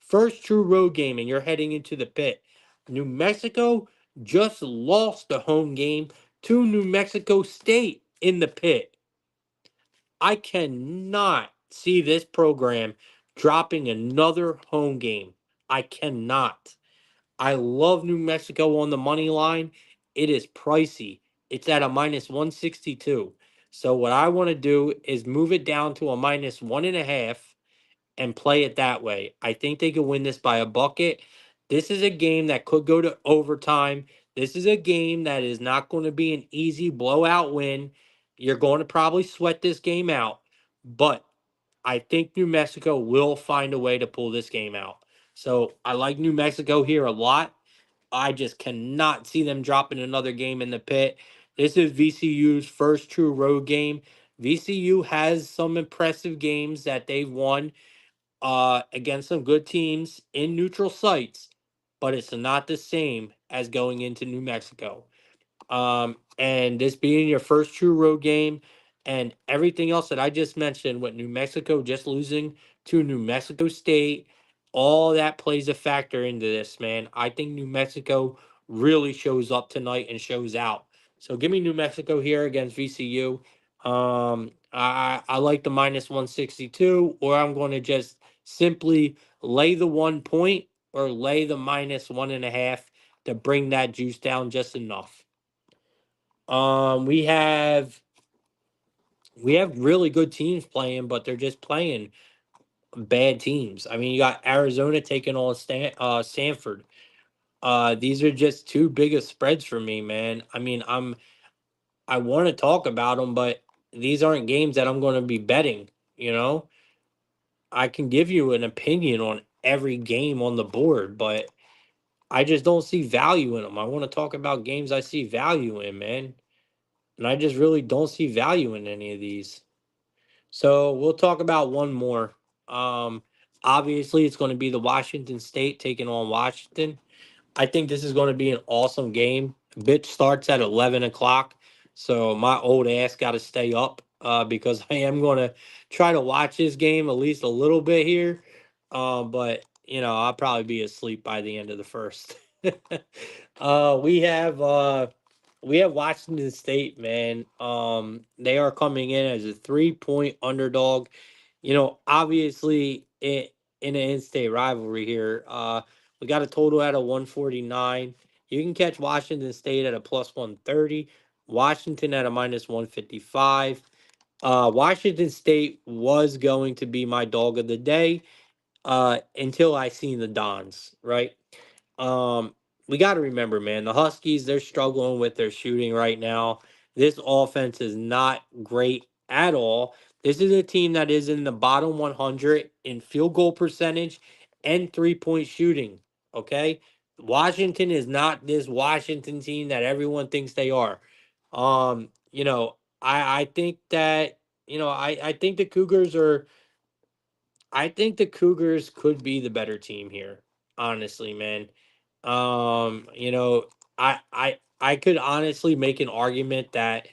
First true road game, and you're heading into the pit. New Mexico just lost the home game to New Mexico State in the pit. I cannot see this program dropping another home game. I cannot. I love New Mexico on the money line. It is pricey. It's at a minus 162. So what I want to do is move it down to a minus 1.5 and play it that way. I think they could win this by a bucket. This is a game that could go to overtime. This is a game that is not going to be an easy blowout win. You're going to probably sweat this game out, but I think New Mexico will find a way to pull this game out. So I like New Mexico here a lot. I just cannot see them dropping another game in the pit. This is VCU's first true road game. VCU has some impressive games that they've won against some good teams in neutral sites, but it's not the same as going into New Mexico. And this being your first true road game and everything else that I just mentioned with New Mexico just losing to New Mexico State, all that plays a factor into this, man. I think New Mexico really shows up tonight and shows out. So give me New Mexico here against VCU. I like the minus 162, or I'm going to just simply lay the 1 point or lay the minus 1.5 to bring that juice down just enough. We have really good teams playing, but they're just playing bad teams. I mean, you got Arizona taking on Stanford. These are just two biggest spreads for me, man. I mean, I want to talk about them, but these aren't games that I'm going to be betting. You know, I can give you an opinion on every game on the board, but I just don't see value in them. I want to talk about games I see value in, man. And I just really don't see value in any of these. So we'll talk about one more. Um, Obviously, it's going to be the Washington State taking on Washington. I think this is going to be an awesome game. Bitch starts at 11 o'clock. So my old ass got to stay up because I am going to try to watch this game at least a little bit here. But, I'll probably be asleep by the end of the first. uh, we have. Uh, we have Washington State, man. They are coming in as a 3-point underdog. Obviously, in an in-state rivalry here, we got a total at a 149. You can catch Washington State at a plus 130, Washington at a minus 155. Washington State was going to be my dog of the day until I seen the Dons, right? Um, we got to remember, man, the Huskies, they're struggling with their shooting right now. This offense is not great at all. This is a team that is in the bottom 100 in field goal percentage and 3-point shooting. Okay. Washington is not this Washington team that everyone thinks they are. I think that, I think the Cougars are I think the Cougars could be the better team here, honestly, man. You know, I could honestly make an argument that,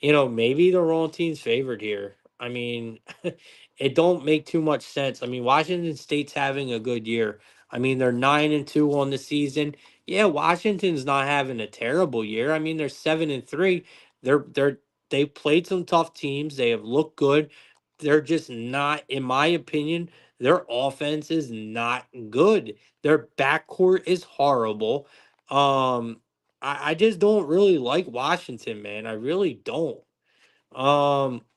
maybe the wrong team's favored here. I mean, it don't make too much sense. I mean, Washington State's having a good year. I mean, they're 9-2 on the season. Yeah, Washington's not having a terrible year. I mean, they're 7-3. They're they've played some tough teams. They have looked good. They're just not, in my opinion, their offense is not good. Their backcourt is horrible. Um, I just don't really like Washington, man. I really don't.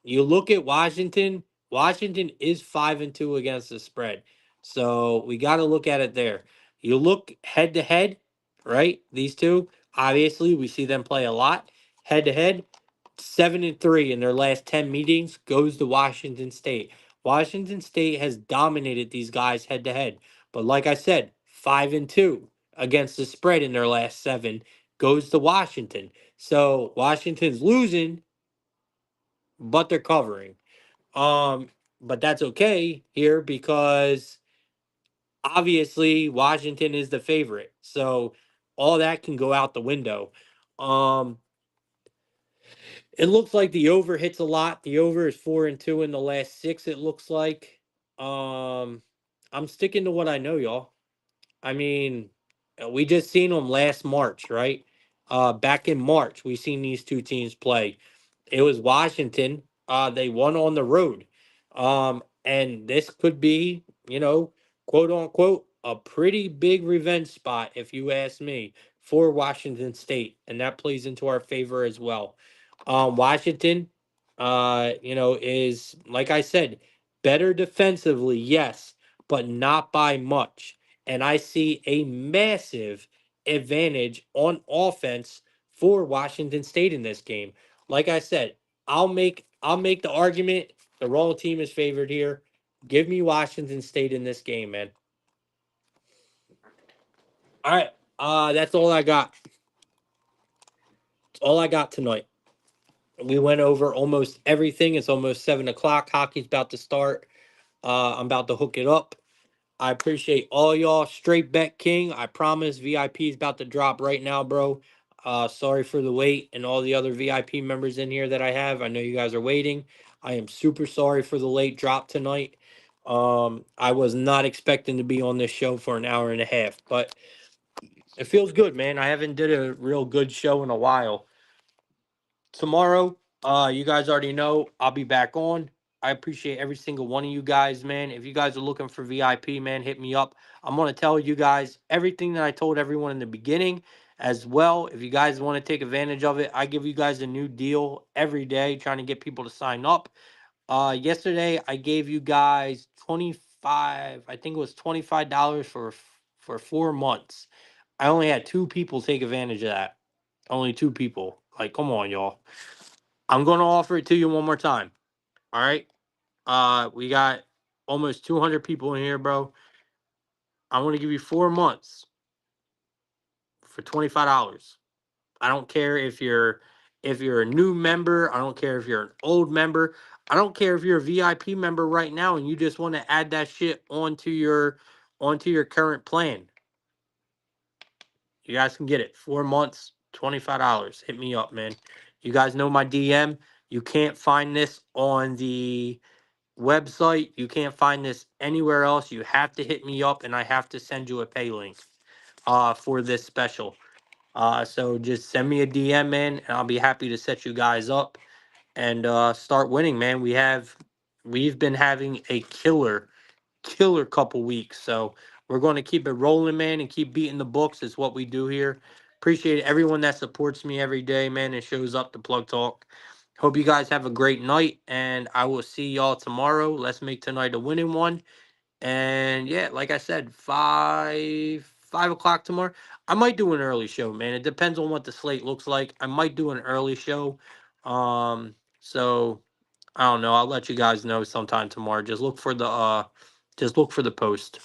You look at Washington. Washington is 5-2 against the spread, so we got to look at it there. You look head to head, right? These two, obviously, we see them play a lot head to head. 7-3 in their last 10 meetings goes to Washington State. Washington State has dominated these guys head to head. But like I said, 5-2 against the spread in their last 7 goes to Washington. So Washington's losing, but they're covering. Um, but that's okay here because obviously Washington is the favorite. So all that can go out the window. Um, it looks like the over hits a lot. The over is 4-2 in the last 6, it looks like. Um, I'm sticking to what I know, y'all. I mean, we just seen them last March, right? Back in March, we seen these two teams play. It was Washington. They won on the road. And this could be, quote unquote, a pretty big revenge spot, if you ask me, for Washington State. And that plays into our favor as well. Washington, is, like I said, better defensively, yes, but not by much. And I see a massive advantage on offense for Washington State in this game. Like I said, I'll make the argument the wrong team is favored here. Give me Washington State in this game, man. All right. That's all I got. That's all I got tonight. We went over almost everything. It's almost 7 o'clock. Hockey's about to start. I'm about to hook it up. I appreciate all y'all. Straight Bet King. I promise VIP is about to drop right now, bro. Sorry for the wait and all the other VIP members in here that I have. I know you guys are waiting. I am super sorry for the late drop tonight. I was not expecting to be on this show for an hour and a half, but it feels good, man. I haven't did a real good show in a while. Tomorrow, you guys already know I'll be back on. I appreciate every single one of you guys, man. If you guys are looking for VIP, man, hit me up. I'm going to tell you guys everything that I told everyone in the beginning as well. If you guys want to take advantage of it, I give you guys a new deal every day trying to get people to sign up. Yesterday I gave you guys 25, I think it was $25 for 4 months. I only had 2 people take advantage of that. Only 2 people. Like, come on, y'all. I'm going to offer it to you one more time. All right. We got almost 200 people in here, bro. I want to give you 4 months for $25. I don't care if you're a new member. I don't care if you're an old member. I don't care if you're a VIP member right now and you just want to add that shit onto your current plan. You guys can get it. 4 months, $25. Hit me up, man. You guys know my DM. You can't find this on the website. You can't find this anywhere else. You have to hit me up and I have to send you a pay link for this special. So just send me a DM, man, and I'll be happy to set you guys up and start winning, man. We've been having a killer couple weeks. So we're going to keep it rolling, man, and keep beating the books. Is what we do here. Appreciate everyone that supports me every day, man, and shows up to Plug Talk. Hope you guys have a great night, and I will see y'all tomorrow. Let's make tonight a winning one. And yeah, like I said, 5 o'clock tomorrow. I might do an early show, man. It depends on what the slate looks like. I might do an early show. So I don't know. I'll let you guys know sometime tomorrow. Just look for the post.